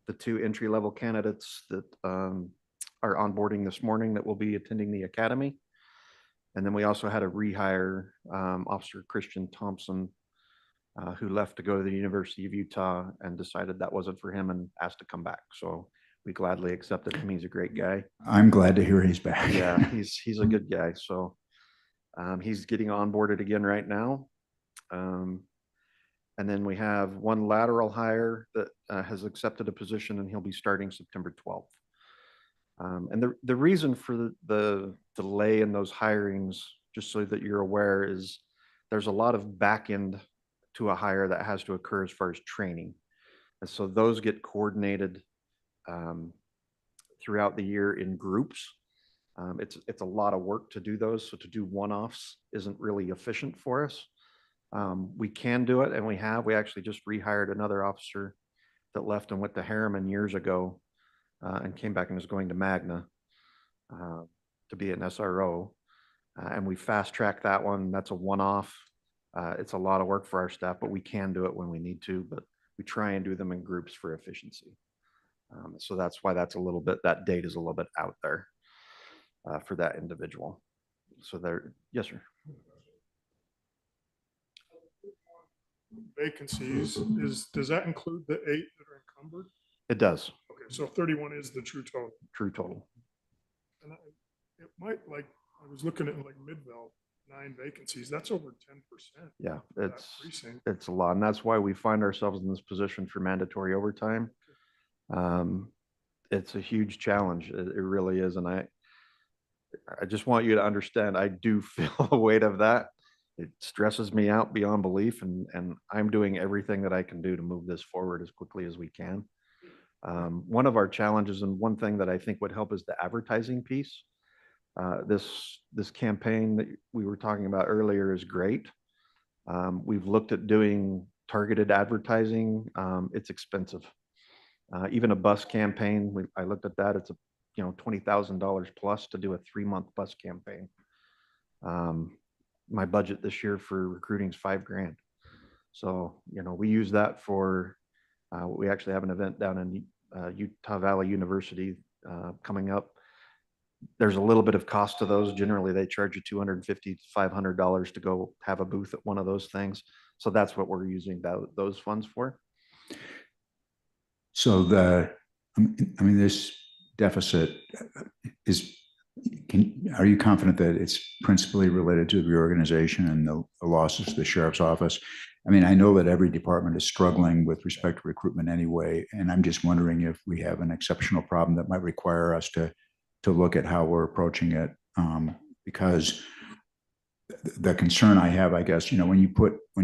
the 2 entry-level candidates that are onboarding this morning that will be attending the academy. And then we also had a rehire, Officer Christian Thompson, who left to go to the University of Utah and decided that wasn't for him and asked to come back. So we gladly accepted him. He's a great guy. I'm glad to hear he's back. Yeah, he's a good guy. So he's getting onboarded again right now. And then we have 1 lateral hire that has accepted a position, and he'll be starting September 12th. And the reason for the delay in those hirings, just so that you're aware, is there's a lot of back end to a hire that has to occur as far as training. And so those get coordinated throughout the year in groups. It's a lot of work to do those. So to do one-offs isn't really efficient for us. We can do it, and we have. We actually just rehired another officer that left and went to Harriman years ago and came back and is going to Magna to be an SRO. And we fast-tracked that one. That's a one-off. It's a lot of work for our staff, but we can do it when we need to, but we try and do them in groups for efficiency. So that's why that's a little bit, that date is a little bit out there for that individual. So there, yes, sir. vacancies, does that include the 8 that are encumbered? It does, Okay, so 31 is the true total. true total. And it might, like, I was looking at like Midvale, 9 vacancies, that's over 10%. Yeah, of that it's, precinct. it's a lot. And that's why we find ourselves in this position for mandatory overtime. It's a huge challenge. It really is. And I just want you to understand, I do feel the weight of that. It stresses me out beyond belief, and I'm doing everything that I can do to move this forward as quickly as we can. One of our challenges, and one thing that I think would help, is the advertising piece. This campaign that we were talking about earlier is great. We've looked at doing targeted advertising. It's expensive. Even a bus campaign, I looked at that. It's $20,000 plus to do a 3-month bus campaign. My budget this year for recruiting is $5,000. So, we use that for, we actually have an event down in Utah Valley University coming up. There's a little bit of cost to those. Generally, they charge you $250 to $500 to go have a booth at one of those things. So that's what we're using those funds for. So this deficit are you confident that it's principally related to the reorganization and the losses to the sheriff's office? I mean, I know that every department is struggling with respect to recruitment anyway, and I'm just wondering if we have an exceptional problem that might require us to look at how we're approaching it. Because the concern I have, I guess, when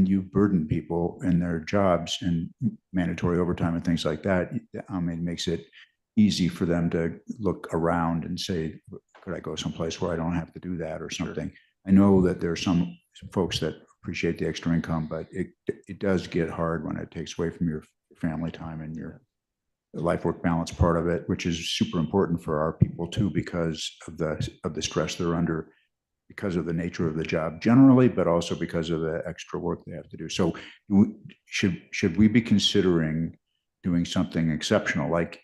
you burden people in their jobs and mandatory overtime and things like that, it makes it easy for them to look around and say, could I go someplace where I don't have to do that or something? Sure. I know that there are some folks that appreciate the extra income, but it does get hard when it takes away from your family time and your life work balance part of it, which is super important for our people too, because of the stress they're under, because of the nature of the job generally, but also because of the extra work they have to do. So should we be considering doing something exceptional, like,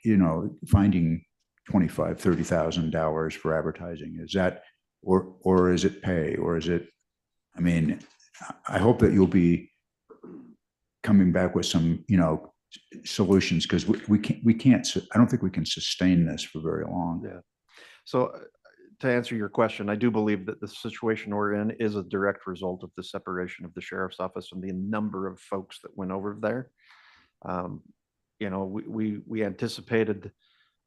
finding $25,000, $30,000 for advertising? Is that, or is it pay, or is it, I hope that you'll be coming back with some, solutions, because we can't, I don't think we can sustain this for very long. Yeah. So to answer your question, I do believe that the situation we're in is a direct result of the separation of the sheriff's office and the number of folks that went over there. We anticipated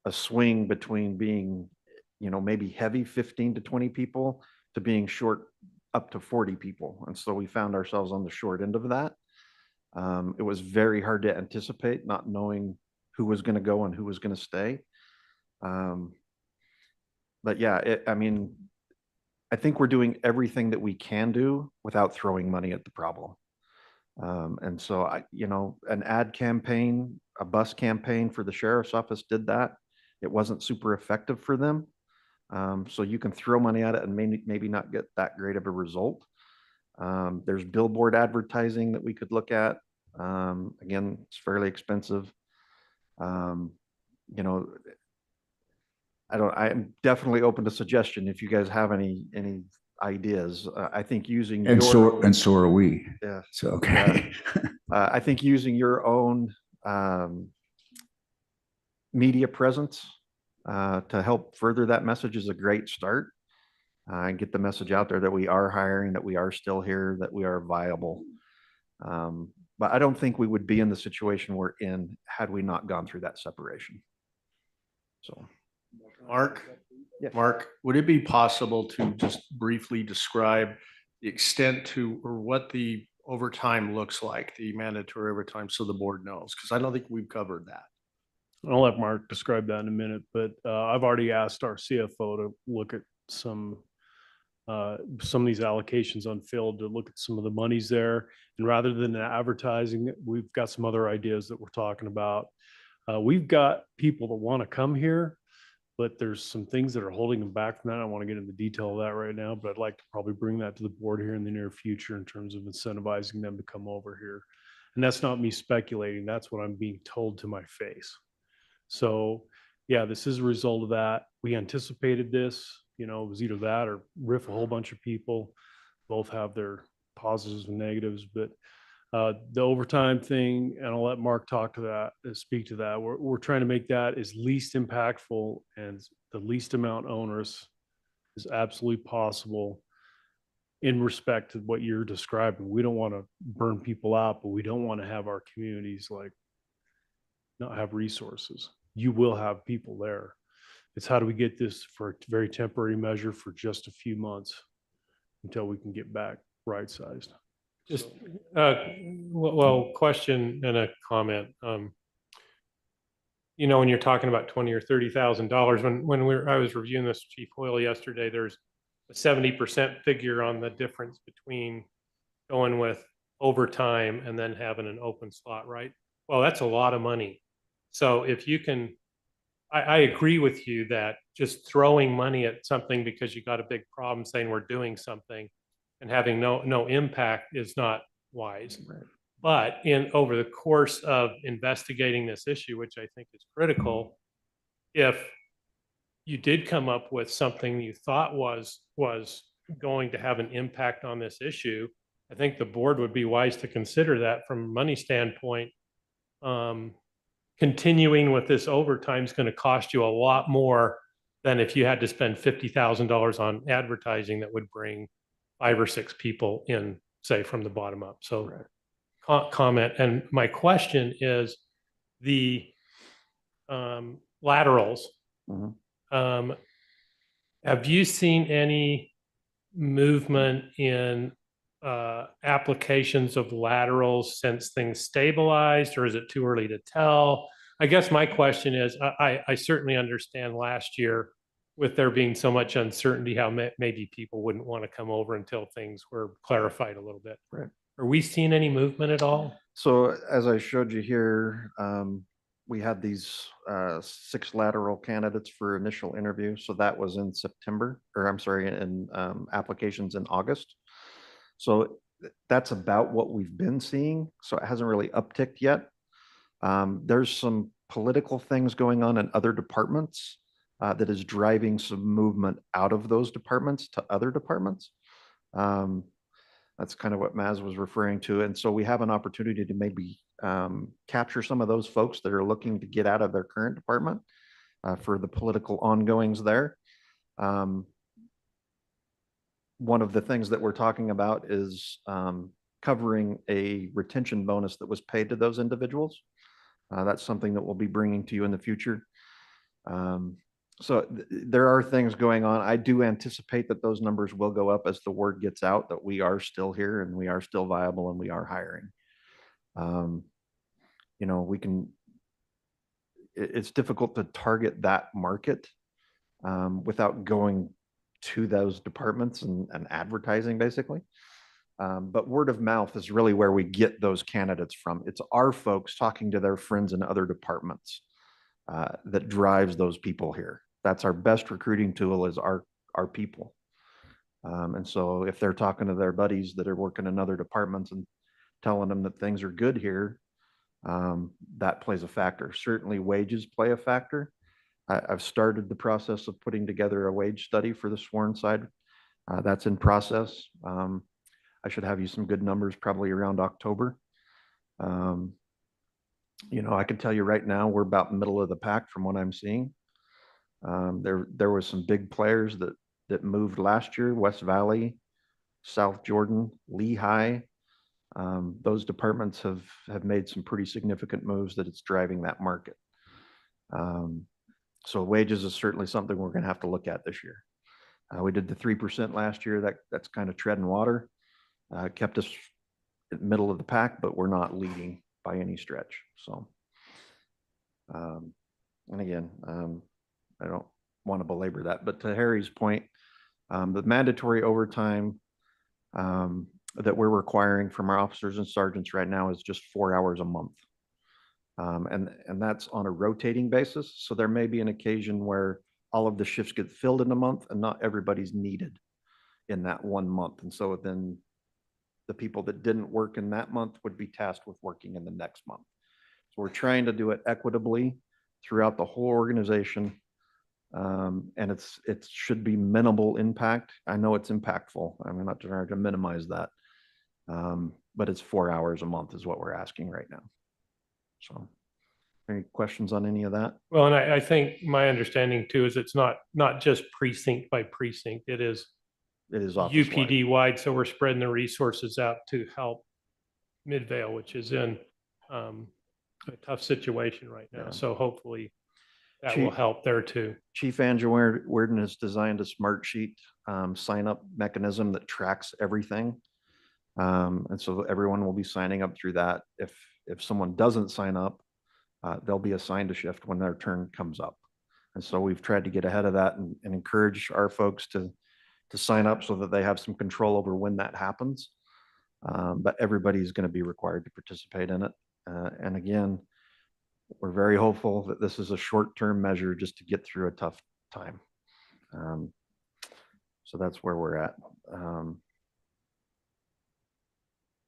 a swing between being, maybe heavy 15 to 20 people to being short up to 40 people. And so we found ourselves on the short end of that. It was very hard to anticipate, not knowing who was going to go and who was going to stay. But yeah, I think we're doing everything that we can do without throwing money at the problem. And so an ad campaign, a bus campaign for the sheriff's office did that. It wasn't super effective for them. So you can throw money at it and maybe not get that great of a result. There's billboard advertising that we could look at. Again, it's fairly expensive. I'm definitely open to suggestion if you guys have any ideas. I think using so are we. Yeah. So okay. I think using your own media presence to help further that message is a great start. And get the message out there that we are hiring, that we are still here, that we are viable. But I don't think we would be in the situation we're in had we not gone through that separation. So, Mark, would it be possible to just briefly describe the extent to, or what the overtime looks like, the mandatory overtime, so the board knows? Because I don't think we've covered that. I'll let Mark describe that in a minute, but I've already asked our CFO to look at some of these allocations on field, to look at some of the monies there. And rather than advertising, we've got some other ideas that we're talking about. We've got people that want to come here, but there's some things that are holding them back from that. I don't want to get into detail of that right now, but I'd like to probably bring that to the board here in the near future in terms of incentivizing them to come over here. And that's not me speculating. That's what I'm being told to my face. So yeah, this is a result of that. We anticipated this. It was either that or riff a whole bunch of people. Both have their positives and negatives, but The overtime thing, and I'll let Mark talk to that, speak to that. We're trying to make that as least impactful and the least amount onerous as absolutely possible in respect to what you're describing. We don't want to burn people out, but we don't want to have our communities like not have resources. You will have people there. It's how do we get this for a very temporary measure for just a few months until we can get back right-sized. Just, well, question and a comment. You know, when you're talking about $20,000 or $30,000, when I was reviewing this, Chief Hoyle, yesterday, there's a 70% figure on the difference between going with overtime and then having an open slot, right? Well, that's a lot of money. So if you can, I agree with you that just throwing money at something because you got a big problem saying we're doing something and having no impact is not wise. Right. But over the course of investigating this issue, which I think is critical, if you did come up with something you thought was going to have an impact on this issue, I think the board would be wise to consider that from a money standpoint. Continuing with this overtime is going to cost you a lot more than if you had to spend $50,000 on advertising that would bring 5 or 6 people in, say, from the bottom up. So comment. And my question is the laterals. Have you seen any movement in applications of laterals since things stabilized, or is it too early to tell? I guess my question is, I certainly understand last year with there being so much uncertainty, how maybe people wouldn't want to come over until things were clarified a little bit. Right. Are we seeing any movement at all? So as I showed you here, we had these 6 lateral candidates for initial interview. So that was in September, or I'm sorry, in applications in August. So that's about what we've been seeing. So it hasn't really upticked yet. There's some political things going on in other departments that is driving some movement out of those departments to other departments. That's kind of what Maz was referring to. And so we have an opportunity to maybe capture some of those folks that are looking to get out of their current department for the political ongoings there. One of the things that we're talking about is covering a retention bonus that was paid to those individuals. That's something that we'll be bringing to you in the future. So there are things going on. I do anticipate that those numbers will go up as the word gets out that we are still here and we are still viable and we are hiring. You know, it's difficult to target that market without going to those departments and advertising basically. But word of mouth is really where we get those candidates from. It's our folks talking to their friends in other departments that drives those people here. That's our best recruiting tool, is our people. And so if they're talking to their buddies that are working in other departments and telling them that things are good here, that plays a factor. Certainly wages play a factor. I've started the process of putting together a wage study for the sworn side. That's in process. I should have you some good numbers probably around October. You know, I can tell you right now, we're about middle of the pack from what I'm seeing. There was some big players that moved last year: West Valley, South Jordan, Lehigh. Those departments have made some pretty significant moves that it's driving that market. So wages is certainly something we're going to have to look at this year. We did the 3% last year. That's kind of treading water. Kept us in the middle of the pack, but we're not leading by any stretch. So, and again, I don't want to belabor that, but to Harry's point, the mandatory overtime that we're requiring from our officers and sergeants right now is just 4 hours a month. And that's on a rotating basis. So there may be an occasion where all of the shifts get filled in a month and not everybody's needed in that 1 month. And so then the people that didn't work in that month would be tasked with working in the next month. So we're trying to do it equitably throughout the whole organization. And it should be minimal impact. I know it's impactful. I'm not trying to minimize that. but it's 4 hours a month is what we're asking right now. So any questions on any of that? Well, and I think my understanding too is it's not just precinct by precinct. It is office-wide. UPD wide. So we're spreading the resources out to help Midvale, which is in a tough situation right now. Yeah. So hopefully that Chief- will help there too. Chief Andrew Werden has designed a smart sheet sign up mechanism that tracks everything. And so everyone will be signing up through that. If someone doesn't sign up, they'll be assigned a shift when their turn comes up. And so we've tried to get ahead of that and encourage our folks to sign up so that they have some control over when that happens. But everybody's going to be required to participate in it. And again, we're very hopeful that this is a short-term measure just to get through a tough time. So that's where we're at.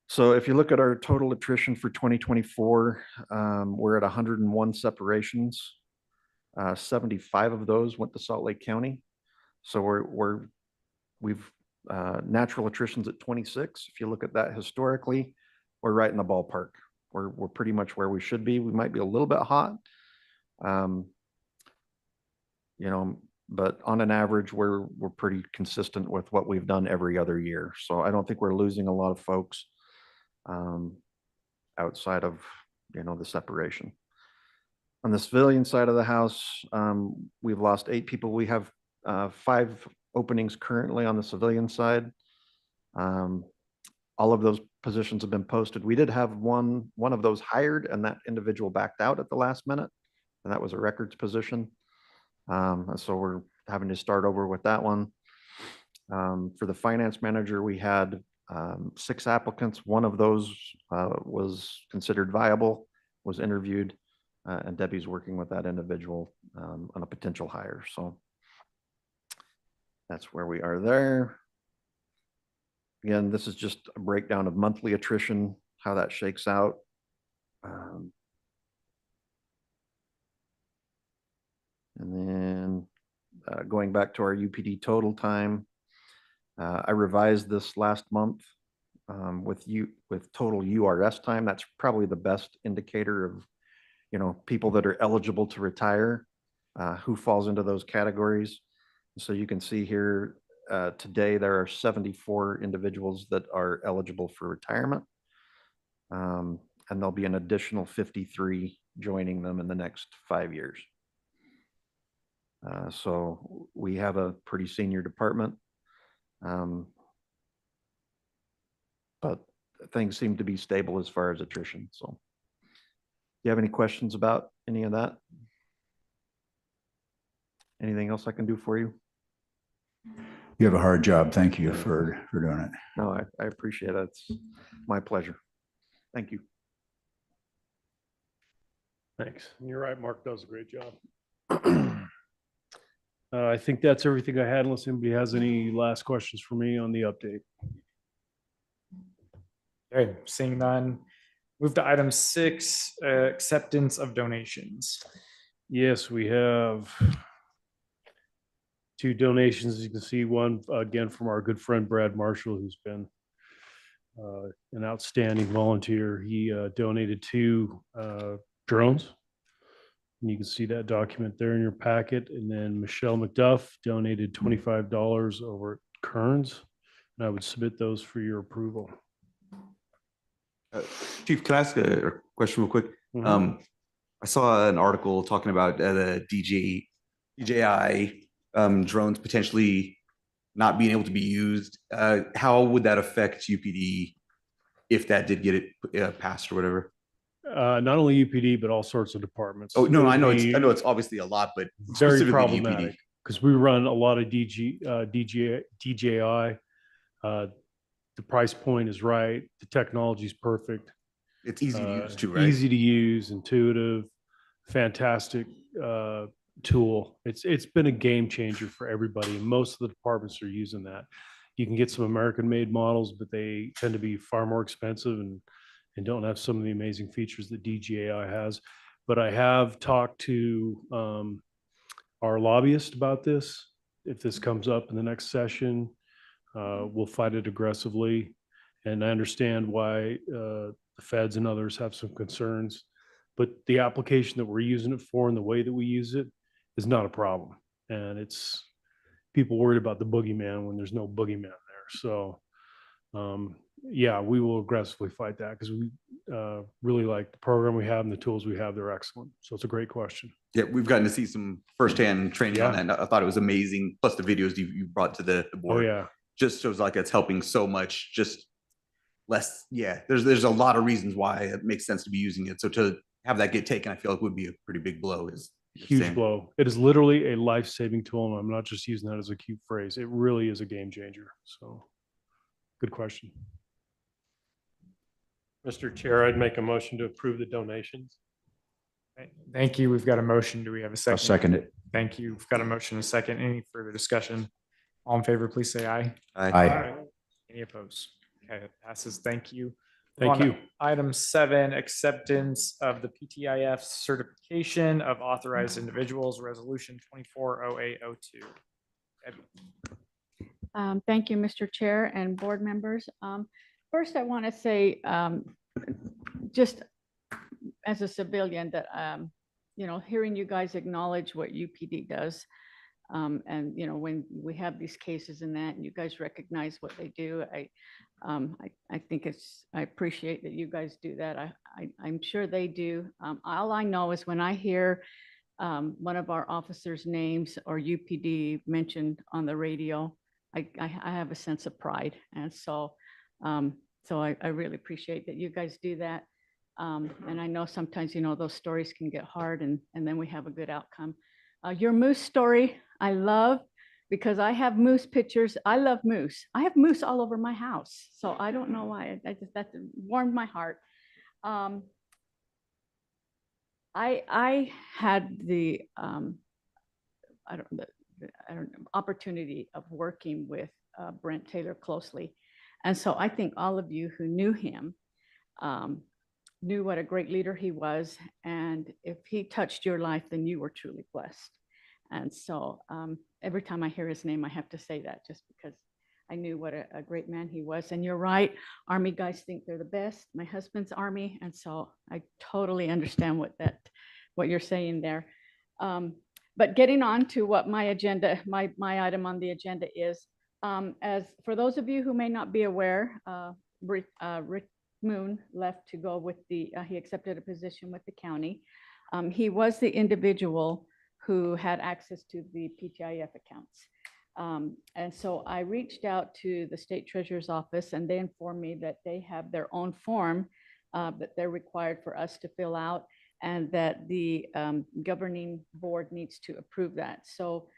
So if you look at our total attrition for 2024, we're at 101 separations. 75 of those went to Salt Lake County. So we've natural attrition's at 26. If you look at that historically, we're right in the ballpark. We're pretty much where we should be. We might be a little bit hot, but on an average, we're pretty consistent with what we've done every other year. So I don't think we're losing a lot of folks outside of the separation. On the civilian side of the house, we've lost 8 people. We have 5 openings currently on the civilian side. All of those positions have been posted. We did have one of those hired, and that individual backed out at the last minute, and that was a records position. So we're having to start over with that one. For the finance manager, we had 6 applicants. One of those was considered viable, was interviewed, and Debbie's working with that individual on a potential hire. So that's where we are there. Again, this is just a breakdown of monthly attrition, how that shakes out. And then going back to our UPD total time, I revised this last month with total URS time. That's probably the best indicator of people that are eligible to retire, who falls into those categories. So you can see here today there are 74 individuals that are eligible for retirement, and there'll be an additional 53 joining them in the next 5 years. So we have a pretty senior department, but things seem to be stable as far as attrition. So do you have any questions about any of that? Anything else I can do for you? You have a hard job. Thank you for doing it. No, I appreciate it. It's my pleasure. Thank you. Thanks. And you're right, Mark does a great job. I think that's everything I had, unless anybody has any last questions for me on the update. Okay, seeing none. Move to item 6, acceptance of donations. Yes, we have 2 donations. As you can see, one again from our good friend Brad Marshall, who's been an outstanding volunteer. He donated 2 drones. And you can see that document there in your packet. And then Michelle McDuff donated $25 over at Kearns. And I would submit those for your approval. Chief, can I ask a question real quick? Mhm. I saw an article talking about the DJI drones potentially not being able to be used. How would that affect UPD if that did get it passed or whatever? Not only UPD, but all sorts of departments. Oh, no, It I know would it's be it's obviously a lot, but very specifically problematic UPD. because we run a lot of DJI. The price point is right. The technology is perfect. It's easy to use too, right? Easy to use, intuitive, fantastic tool. It's been a game changer for everybody. And most of the departments are using that. You can get some American-made models, but they tend to be far more expensive and don't have some of the amazing features that DJI has. But I have talked to our lobbyist about this. If this comes up in the next session, we'll fight it aggressively. And I understand why the feds and others have some concerns, but the application that we're using it for and the way that we use it is not a problem. And it's people worried about the boogeyman when there's no boogeyman there. So yeah, we will aggressively fight that because we really like the program we have and the tools we have. They're excellent. So it's a great question. Yeah, we've gotten to see some firsthand training on that. And I thought it was amazing. Plus the videos you brought to the Oh board. yeah. Just shows like it's helping so much. Just less. Yeah, there's a lot of reasons why it makes sense to be using it. So to have that get taken, I feel like would be a pretty big blow. Is Huge insane. blow. It is literally a life-saving tool. And I'm not just using that as a cute phrase. It really is a game changer. So good question. Mr. Chair, I'd make a motion to approve the donations. Thank you. We've got a motion. Do we have a second? I'll second it. Thank you. We've got a motion, a second. Any further discussion? All in favor, please say aye. Aye. Any opposed? Okay, it passes. Thank you. Thank On you. Item 7, acceptance of the PTIF certification of authorized individuals, resolution 240802. Debbie. Thank you, Mr. Chair and board members. First, I want to say, just as a civilian, that, hearing you guys acknowledge what UPD does, and, when we have these cases and that, and you guys recognize what they do, I think I appreciate that you guys do that. I'm sure they do. All I know is when I hear one of our officers' names or UPD mentioned on the radio, I have a sense of pride. And so I really appreciate that you guys do that. And I know sometimes, those stories can get hard and then we have a good outcome. Your moose story, I love, because I have moose pictures. I love moose. I have moose all over my house. So I don't know why. That warmed my heart. I had the opportunity of working with Brent Taylor closely. And so I think all of you who knew him knew what a great leader he was. And if he touched your life, then you were truly blessed. And so every time I hear his name, I have to say that just because I knew what a great man he was. And you're right, Army guys think they're the best. My husband's Army. And so I totally understand what you're saying there. But getting on to what my agenda, my item on the agenda is, as for those of you who may not be aware, Rick Moon left to go with he accepted a position with the county. He was the individual who had access to the PTIF accounts. And so I reached out to the state treasurer's office and they informed me that they have their own form that they're required for us to fill out and that the governing board needs to approve that. So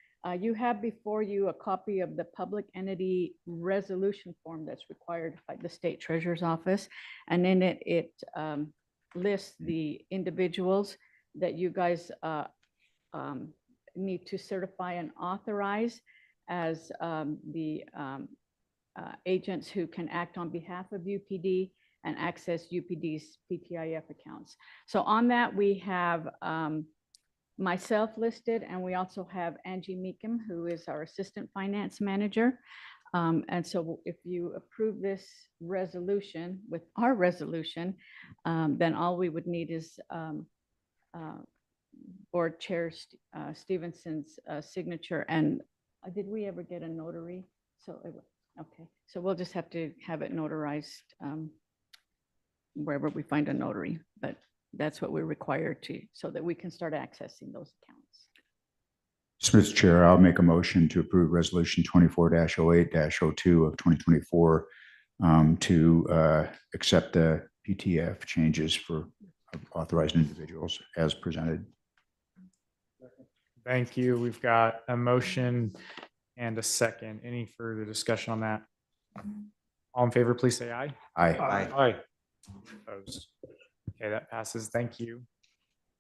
you have before you a copy of the public entity resolution form that's required by the state treasurer's office. And in it lists the individuals that you guys need to certify and authorize as the agents who can act on behalf of UPD and access UPD's PTIF accounts. So on that, we have myself listed, and we also have Angie Meekum, who is our assistant finance manager. And so if you approve this resolution with our resolution, then all we would need is Board Chair Stevenson's signature. And did we ever get a notary? So, okay, so we'll just have to have it notarized wherever we find a notary, but that's what we're required to, so that we can start accessing those accounts. Mr. Chair, I'll make a motion to approve resolution 24-08-02 of 2024 to accept the PTF changes for authorized individuals as presented. Thank you. We've got a motion and a second. Any further discussion on that? All in favor, please say aye. Aye. Aye. Opposed? Okay, that passes. Thank you.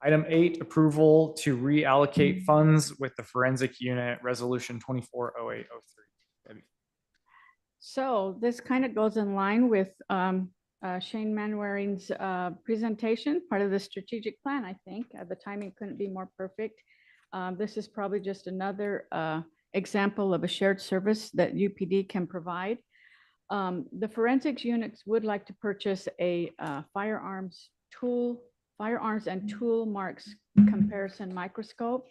Item 8, approval to reallocate funds with the forensic unit, resolution 240803. So this kind of goes in line with Shane Manwaring's presentation, part of the strategic plan, I think. The timing couldn't be more perfect. This is probably just another example of a shared service that UPD can provide. The forensics units would like to purchase a firearms and tool marks comparison microscope,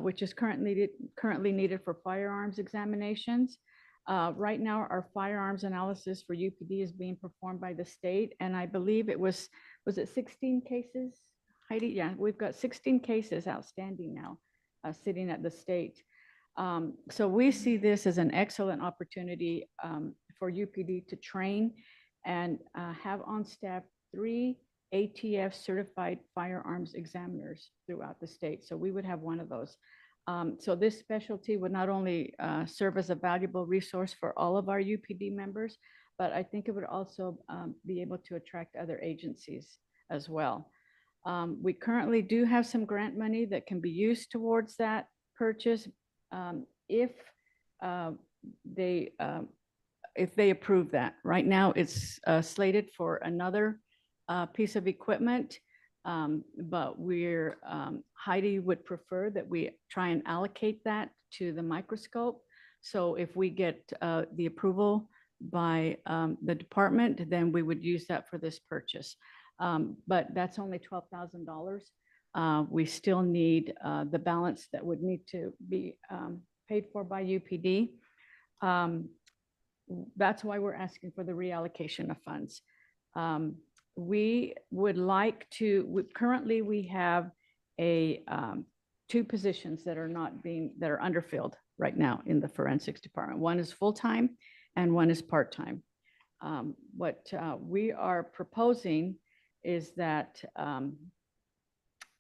which is currently needed for firearms examinations. Right now, our firearms analysis for UPD is being performed by the state, and I believe was it 16 cases, Heidi? Yeah, we've got 16 cases outstanding now, sitting at the state. So we see this as an excellent opportunity for UPD to train and have on staff 3 ATF certified firearms examiners throughout the state. So we would have one of those. So this specialty would not only serve as a valuable resource for all of our UPD members, but I think it would also be able to attract other agencies as well. We currently do have some grant money that can be used towards that purchase if they approve that. Right now, it's slated for another piece of equipment, but Heidi would prefer that we try and allocate that to the microscope. So if we get the approval by the department, then we would use that for this purchase. But that's only $12,000. We still need the balance that would need to be paid for by UPD. That's why we're asking for the reallocation of funds. We would like to, currently we have 2 positions that are underfilled right now in the forensics department. One is full-time and one is part-time. What we are proposing is that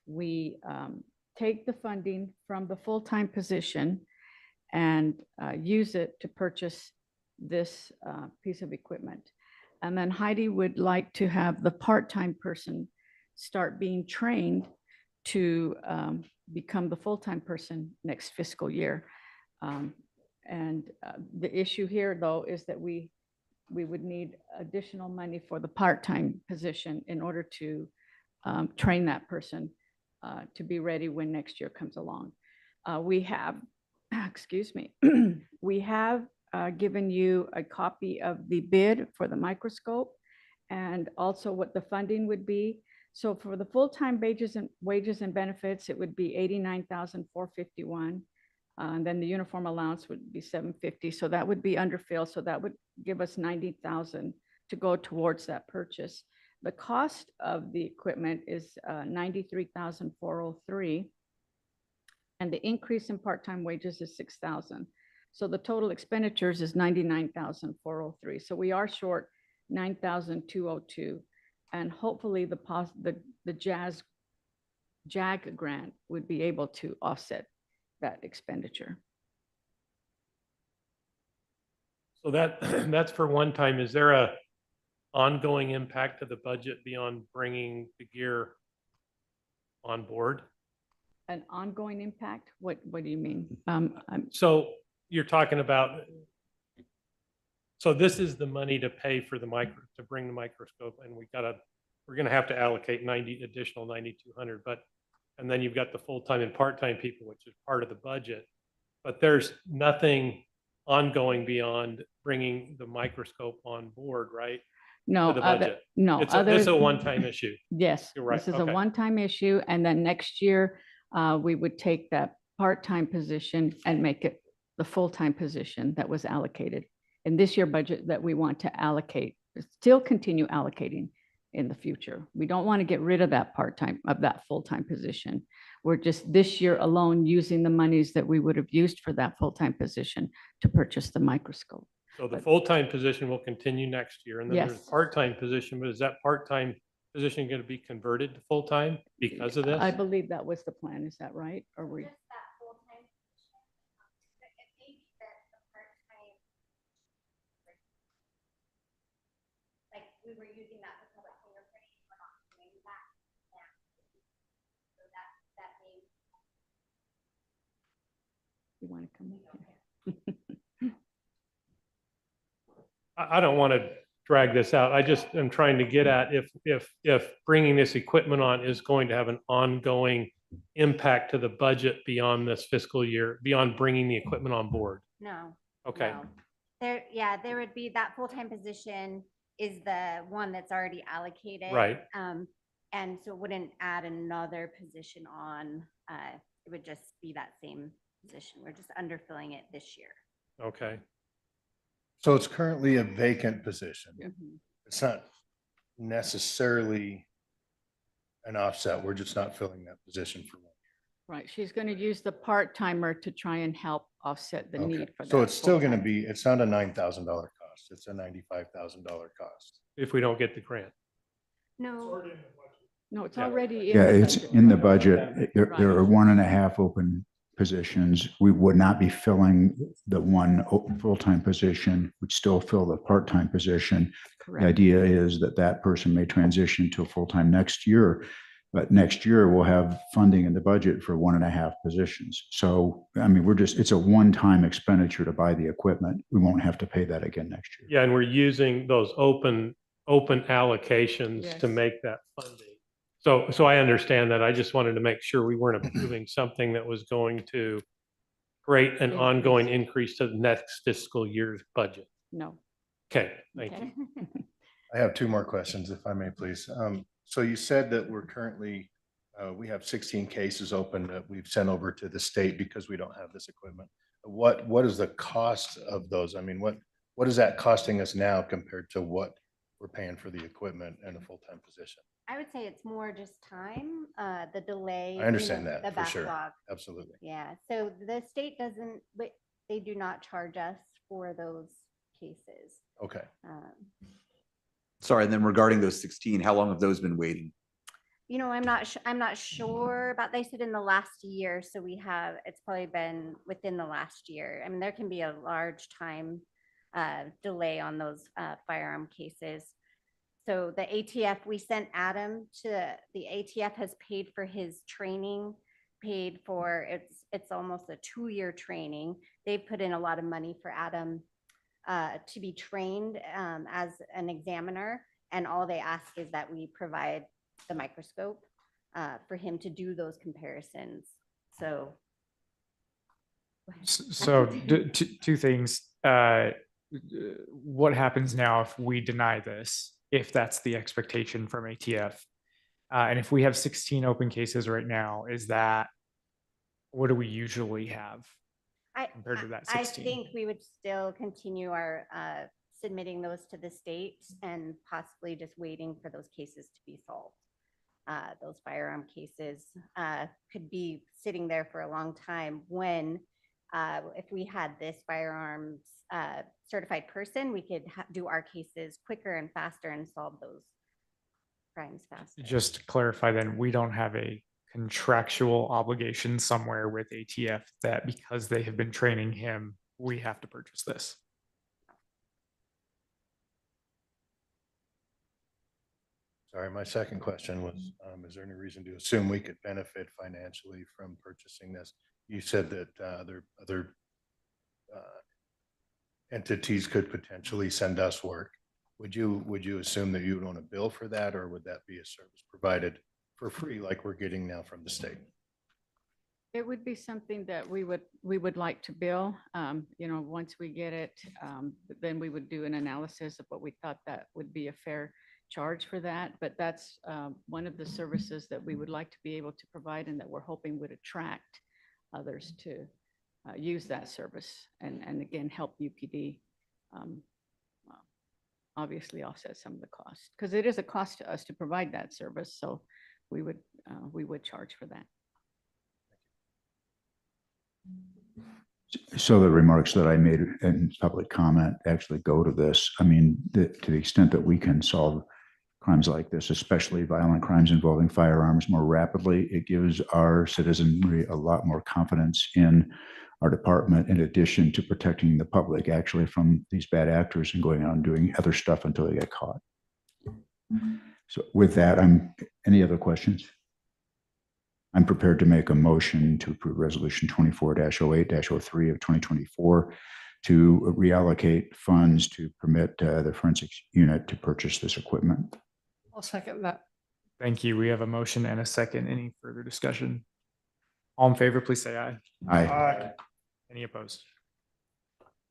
we take the funding from the full-time position and use it to purchase this piece of equipment. And then Heidi would like to have the part-time person start being trained to become the full-time person next fiscal year. And the issue here, though, is that we would need additional money for the part-time position in order to train that person to be ready when next year comes along. We have, excuse me, we have given you a copy of the bid for the microscope and also what the funding would be. So for the full-time wages and benefits, it would be $89,451. And then the uniform allowance would be $750. So that would be underfilled. So that would give us $90,000 to go towards that purchase. The cost of the equipment is $93,403. And the increase in part-time wages is $6,000. So the total expenditures is $99,403. So we are short $9,202. And hopefully the JAG grant would be able to offset that expenditure. So that's for one time. Is there a ongoing impact to the budget beyond bringing the gear on board? An ongoing impact? What do you mean? So you're talking about, so this is the money to pay for the to bring the microscope, and we're going to have to allocate additional 9,200, and then you've got the full-time and part-time people, which is part of the budget, but there's nothing ongoing beyond bringing the microscope on board, right? No, the budget. No. This is a one-time issue. Yes, You're right. this is Okay. a one-time issue, and then next year we would take that part-time position and make it the full-time position that was allocated in this year budget that we want to allocate, still continue allocating in the future. We don't want to get rid of that full-time position. We're just this year alone using the monies that we would have used for that full-time position to purchase the microscope. So the full-time position will continue next year, and then there's Yes. a part-time position, but is that part-time position going to be converted to full-time because of this? I believe that was the plan. Is that right? Or we? We were using that for public fingerprinting, we're not doing that now. So that means. You want to come in here? I don't want to drag this out. I just am trying to get at if bringing this equipment on is going to have an ongoing impact to the budget beyond this fiscal year, beyond bringing the equipment on board. No. Okay. No. There would be that full-time position is the one that's already allocated. Right. And so it wouldn't add another position on, it would just be that same position. We're just underfilling it this year. Okay. So it's currently a vacant position. Mhm. It's not necessarily an offset. We're just not filling that position for one. Right, she's going to use the part-timer to try and help offset the Okay. need for that. So it's still gonna full-time. be, it's not a $9,000 cost. It's a $95,000 cost. If we don't get the grant. No. No, it's Yeah. already in Yeah, the it's budget. in the budget. There Right. are 1.5 open positions. We would not be filling the one full-time position, would still fill the part-time position. The Correct. idea is that that person may transition to a full-time next year, but next year we'll have funding in the budget for 1.5 positions. So, I mean, it's a one-time expenditure to buy the equipment. We won't have to pay that again next year. Yeah, and we're using those open allocations to Yes. make that funding. So I understand that. I just wanted to make sure we weren't approving something that was going to create an ongoing increase to the next fiscal year's budget. No. Okay, thank you. Okay. I have two more questions, if I may, please. So you said that we're currently, we have 16 cases open that we've sent over to the state because we don't have this equipment. What is the cost of those? I mean, what is that costing us now compared to what we're paying for the equipment and a full-time position? I would say it's more just time, the delay. I understand the that for sure. backlog. Absolutely. Yeah, so the state doesn't, but they do not charge us for those cases. Okay. Sorry, and then regarding those 16, how long have those been waiting? You know, I'm not sure about, they said in the last year, so it's probably been within the last year. I mean, there can be a large time delay on those firearm cases. So the ATF, we sent Adam to, the ATF has paid for his training, paid for, it's almost a 2-year training. They've put in a lot of money for Adam to be trained as an examiner. And all they ask is that we provide the microscope for him to do those comparisons. So. So two things. What happens now if we deny this, if that's the expectation from ATF? And if we have 16 open cases right now, what do we usually have compared to that 16? I think we would still continue our submitting those to the state and possibly just waiting for those cases to be solved. Those firearm cases could be sitting there for a long time when if we had this firearms certified person, we could do our cases quicker and faster and solve those crimes faster. Just to clarify then, we don't have a contractual obligation somewhere with ATF that because they have been training him, we have to purchase this. Sorry, my second question was, is there any reason to assume we could benefit financially from purchasing this? You said that other entities could potentially send us work. Would you assume that you would want to bill for that, or would that be a service provided for free like we're getting now from the state? It would be something that we would like to bill. You know, once we get it, then we would do an analysis of what we thought that would be a fair charge for that. But that's one of the services that we would like to be able to provide and that we're hoping would attract others to use that service and again, help UPD obviously offset some of the cost, because it is a cost to us to provide that service. So we would charge for that. So the remarks that I made in public comment actually go to this. I mean, to the extent that we can solve crimes like this, especially violent crimes involving firearms, more rapidly, it gives our citizenry a lot more confidence in our department, in addition to protecting the public actually from these bad actors and going on doing other stuff until they get caught. So with that, any other questions? I'm prepared to make a motion to approve resolution 24-08-03 of 2024 to reallocate funds to permit the forensics unit to purchase this equipment. I'll second that. Thank you. We have a motion and a second. Any further discussion? All in favor, please say aye. Aye. Any opposed?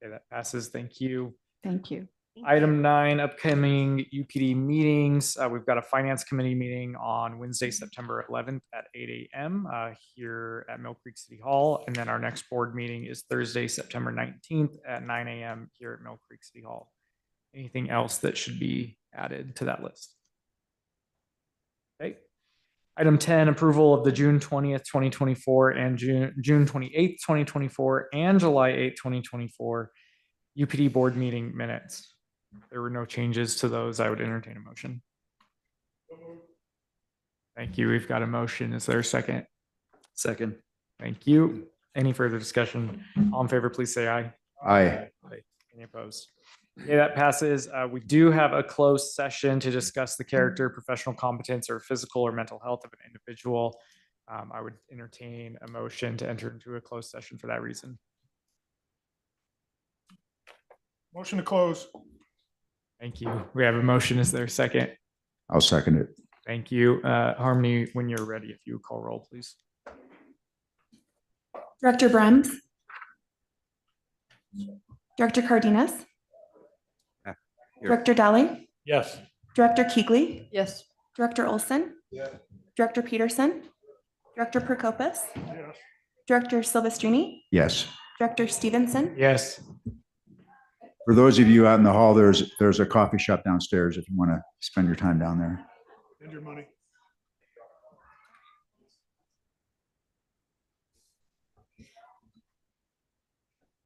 Okay, that passes. Thank you. Thank you. Item 9, upcoming UPD meetings. We've got a finance committee meeting on Wednesday, September 11th at 8 a.m. Here at Mill Creek City Hall. And then our next board meeting is Thursday, September 19th at 9 a.m. here at Mill Creek City Hall. Anything else that should be added to that list? Okay. Item 10, approval of the June 20th, 2024 and June 28th, 2024 and July 8th, 2024 UPD board meeting minutes. There were no changes to those. I would entertain a motion. Thank you. We've got a motion. Is there a second? Second. Thank you. Any further discussion? All in favor, please say aye. Aye. Any opposed? Okay, that passes. We do have a closed session to discuss the character, professional competence, or physical or mental health of an individual. I would entertain a motion to enter into a closed session for that reason. Motion to close. Thank you. We have a motion. Is there a second? I'll second it. Thank you. Harmony, when you're ready, if you would call roll, please. Director Brems. Director Cardenas. Here. Director Dowling. Yes. Director Keegley. Yes. Director Olson. Director Peterson. Director Prokopis. Yes. Director Silvestrini. Yes. Director Stevenson. Yes. For those of you out in the hall, there's a coffee shop downstairs if you want to spend your time down there. Spend your money.